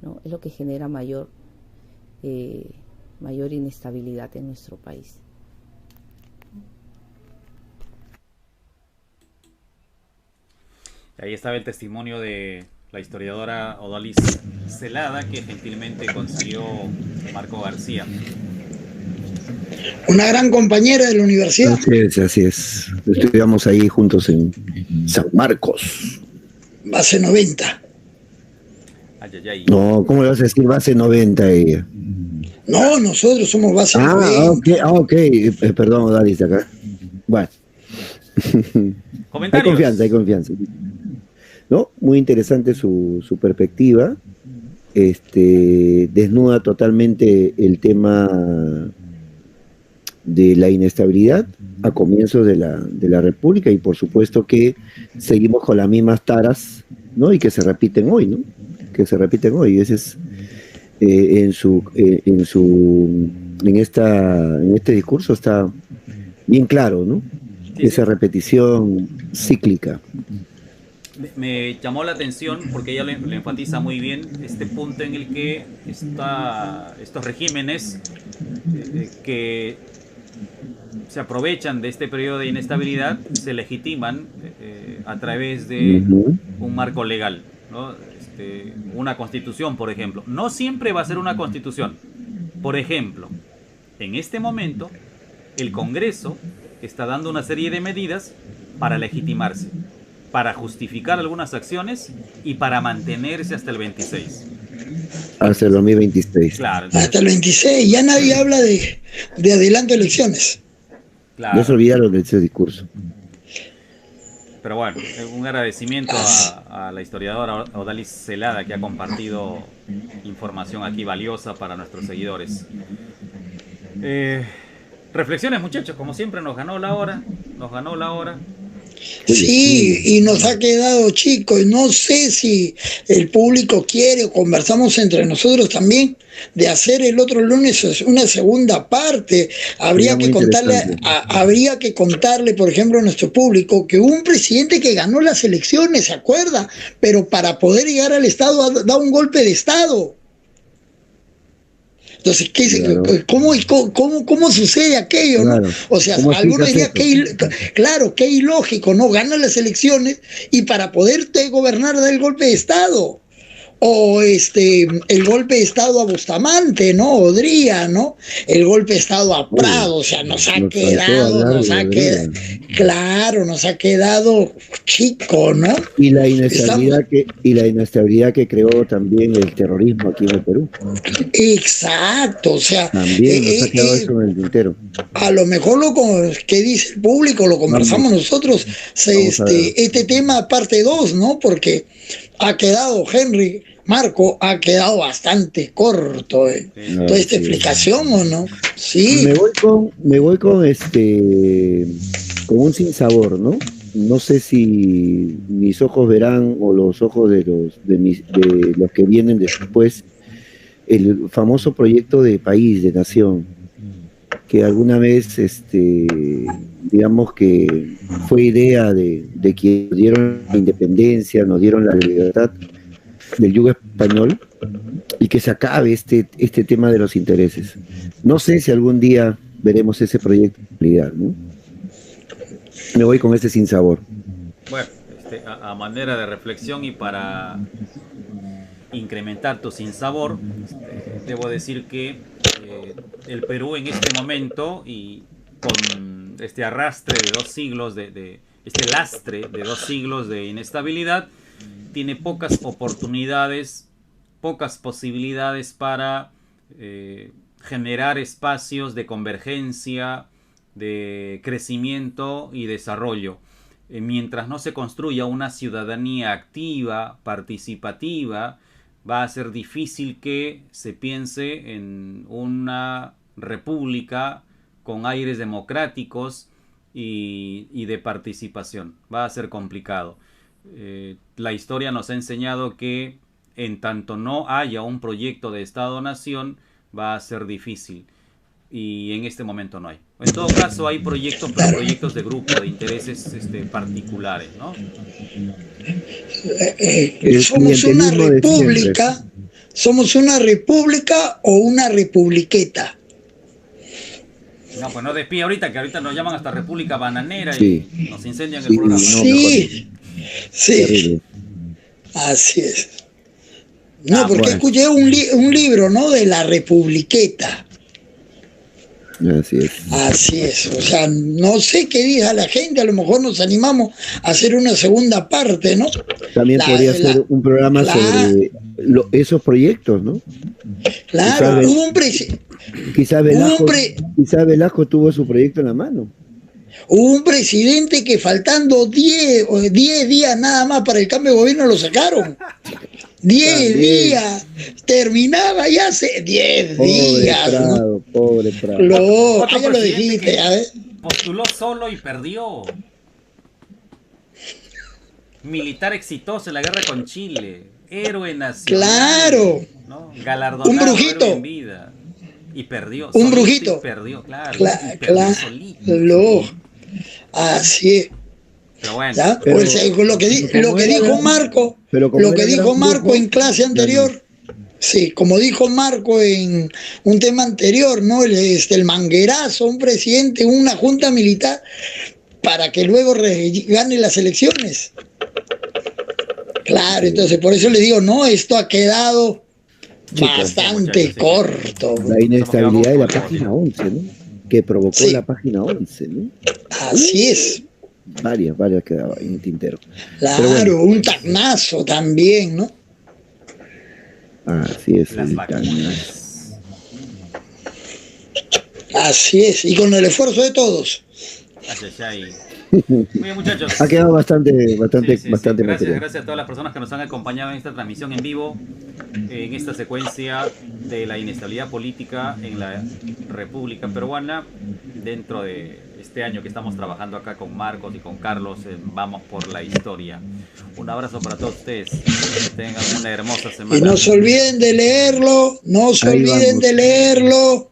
[SPEAKER 5] ¿no? Es lo que genera mayor inestabilidad en nuestro país.
[SPEAKER 1] Ahí estaba el testimonio de la historiadora Odalis Celada, que gentilmente consiguió Marco García.
[SPEAKER 3] Una gran compañera de la universidad.
[SPEAKER 2] Así es. Estudiamos ahí juntos en San Marcos.
[SPEAKER 3] Base 90.
[SPEAKER 1] Ay, ay, ay.
[SPEAKER 2] No, ¿cómo le vas a decir base 90 a ella?
[SPEAKER 3] No, nosotros somos base 90.
[SPEAKER 2] Ok. Perdón, Odalis, acá. Bueno.
[SPEAKER 1] Comentarios.
[SPEAKER 2] Hay confianza. ¿No? Muy interesante su perspectiva. Desnuda totalmente el tema de la inestabilidad a comienzos de la República, y por supuesto que seguimos con las mismas taras, ¿no? Y que se repiten hoy, ¿no? Ese es en este discurso está bien claro, ¿no?
[SPEAKER 1] Sí.
[SPEAKER 2] Esa repetición cíclica.
[SPEAKER 1] Me llamó la atención porque ella lo enfatiza muy bien, este punto en el que estos regímenes que se aprovechan de este periodo de inestabilidad se legitiman a través de un marco legal, ¿no? Una constitución, por ejemplo. No siempre va a ser una constitución. Por ejemplo, en este momento el Congreso está dando una serie de medidas para legitimarse. para justificar algunas acciones y para mantenerse hasta el 26.
[SPEAKER 2] Hasta el 2026.
[SPEAKER 1] Claro, entonces,
[SPEAKER 3] Hasta el 26, ya nadie habla de adelanto de elecciones.
[SPEAKER 1] claro.
[SPEAKER 2] Ya se olvidaron de ese discurso.
[SPEAKER 1] Pero bueno, un agradecimiento a la historiadora Odalis Celada, que ha compartido información aquí valiosa para nuestros seguidores. Reflexiones, muchachos, como siempre nos ganó la hora.
[SPEAKER 3] Sí, y nos ha quedado chico, y no sé si el público quiere o conversamos entre nosotros también de hacer el otro lunes una segunda parte. Habría que contarle, por ejemplo, a nuestro público que hubo un presidente que ganó las elecciones, ¿se acuerda? Pero para poder llegar al Estado ha dado un golpe de Estado. Entonces,
[SPEAKER 2] Claro.
[SPEAKER 3] ¿cómo sucede aquello?
[SPEAKER 2] Claro.
[SPEAKER 3] ¿No? O sea,
[SPEAKER 2] ¿Cómo
[SPEAKER 3] algunos dirían
[SPEAKER 2] explicas
[SPEAKER 3] claro, que ilógico, ¿no? Gana las elecciones y para poderte gobernar da el golpe de Estado. O el golpe de Estado a Bustamante, ¿no? Odría, ¿no? El golpe de Estado a Prado, o sea, nos ha quedado chico, ¿no?
[SPEAKER 2] Y la inestabilidad que creó también el terrorismo aquí en el Perú.
[SPEAKER 3] Exacto, o sea,
[SPEAKER 2] También nos ha quedado eso en el tintero.
[SPEAKER 3] a lo mejor que dice el público lo conversamos nosotros, este tema parte 2, ¿no? Porque ha quedado, Marco, ha quedado bastante corto toda esta explicación, ¿o no? Sí.
[SPEAKER 2] Me voy con un sinsabor, ¿no? No sé si mis ojos verán o los ojos de los que vienen después el famoso proyecto de país, de nación, que alguna vez, digamos que fue idea de quienes dieron la independencia, nos dieron la libertad del yugo español, y que se acabe este tema de los intereses. No sé si algún día veremos ese proyecto en realidad, ¿no? Me voy con ese sinsabor.
[SPEAKER 1] Bueno, a manera de reflexión y para incrementar tu sinsabor, debo decir que el Perú en este momento, y con este arrastre de 2 siglos, este lastre de 2 siglos de inestabilidad, tiene pocas oportunidades, pocas posibilidades para generar espacios de convergencia, de crecimiento y desarrollo. Mientras no se construya una ciudadanía activa, participativa, va a ser difícil que se piense en una república con aires democráticos y de participación. Va a ser complicado. La historia nos ha enseñado que en tanto no haya un proyecto de Estado-Nación, va a ser difícil. Y en este momento no hay. En todo caso hay proyectos, pero proyectos de grupo, de intereses particulares, ¿no?
[SPEAKER 3] ¿Somos una república o una republiqueta?
[SPEAKER 1] No, pues no despide ahorita, que ahorita nos llaman hasta República Bananera
[SPEAKER 2] Sí.
[SPEAKER 1] y nos incendian el programa.
[SPEAKER 3] Sí, sí, así es. No, porque escuché un libro, ¿no? De la republiqueta. Así es, o sea, no sé qué diga la gente, a lo mejor nos animamos a hacer una segunda parte, ¿no?
[SPEAKER 2] También podría ser un programa sobre esos proyectos, ¿no?
[SPEAKER 3] Claro,
[SPEAKER 2] quizás Velasco tuvo su proyecto en la mano.
[SPEAKER 3] Hubo un presidente que faltando 10 días nada más para el cambio de gobierno lo sacaron. 10 días, terminaba ya hace 10 días.
[SPEAKER 2] Prado, ¿no? Pobre Prado.
[SPEAKER 3] Ya lo dijiste, a ver.
[SPEAKER 1] Postuló solo y perdió. Militar exitoso en la guerra con Chile. Héroe nacional.
[SPEAKER 3] Claro.
[SPEAKER 1] ¿No? Galardonado,
[SPEAKER 3] un brujito.
[SPEAKER 1] Héroe en vida. Y perdió.
[SPEAKER 3] Un brujito.
[SPEAKER 1] Y perdió, claro.
[SPEAKER 3] Claro. Así es.
[SPEAKER 1] Pero bueno.
[SPEAKER 3] Lo que dijo Marco, en clase anterior, sí, como dijo Marco en un tema anterior, ¿no? El manguerazo, un presidente, una junta militar, para que luego gane las elecciones. Claro, entonces por eso le digo, no, esto ha quedado bastante corto.
[SPEAKER 2] La inestabilidad de la página 11, ¿no? Que provocó la página 11, ¿no?
[SPEAKER 3] Así es.
[SPEAKER 2] varias quedaban en el tintero.
[SPEAKER 3] Claro,
[SPEAKER 2] bueno,
[SPEAKER 3] un tacnazo también, ¿no?
[SPEAKER 2] Así es.
[SPEAKER 1] Las
[SPEAKER 2] el
[SPEAKER 1] vacunas.
[SPEAKER 3] Así es, y con el esfuerzo de todos.
[SPEAKER 1] Ay, ay, ay. Muy bien, muchachos.
[SPEAKER 2] Ha quedado bastante
[SPEAKER 1] Sí.
[SPEAKER 2] material.
[SPEAKER 1] Gracias a todas las personas que nos han acompañado en esta transmisión en vivo, en esta secuencia de la inestabilidad política en la República Peruana, dentro de este año que estamos trabajando acá con Marcos y con Carlos, Vamos por la Historia. Un abrazo para todos ustedes. Tengan una hermosa semana.
[SPEAKER 3] Y no se olviden de leerlo, no se
[SPEAKER 2] Ahí
[SPEAKER 3] olviden
[SPEAKER 2] vamos.
[SPEAKER 3] de leerlo.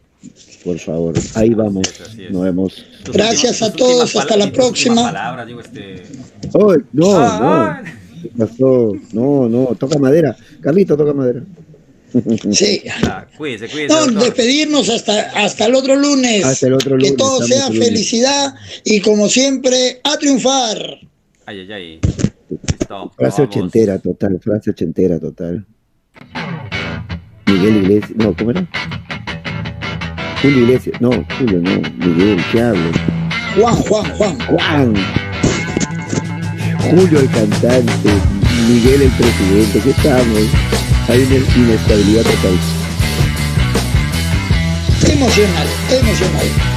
[SPEAKER 2] Por favor, ahí vamos.
[SPEAKER 1] Así es.
[SPEAKER 2] Nos vemos.
[SPEAKER 3] Gracias a todos, hasta la próxima.
[SPEAKER 1] Palabras, digo,
[SPEAKER 2] Oh, no,
[SPEAKER 1] Ah,
[SPEAKER 2] ¿Qué pasó? No, toca madera. Carlito, toca madera.
[SPEAKER 3] Sí.
[SPEAKER 1] Cuídese,
[SPEAKER 3] No,
[SPEAKER 1] doctor.
[SPEAKER 3] despedirnos hasta el otro lunes.
[SPEAKER 2] Hasta el otro lunes,
[SPEAKER 3] Que todo
[SPEAKER 2] estamos
[SPEAKER 3] sea
[SPEAKER 2] el lunes.
[SPEAKER 3] felicidad y como siempre, a triunfar.
[SPEAKER 1] Ay, ay, ay. Listo,
[SPEAKER 2] Frase
[SPEAKER 1] vamos.
[SPEAKER 2] ochentera total. Miguel Iglesias, no, ¿cómo era? Julio Iglesias, no, Miguel, ¿qué hablo?
[SPEAKER 3] Juan.
[SPEAKER 2] Julio el cantante, Miguel el presidente, ¿qué estamos? Hay una inestabilidad total.
[SPEAKER 3] Emocional.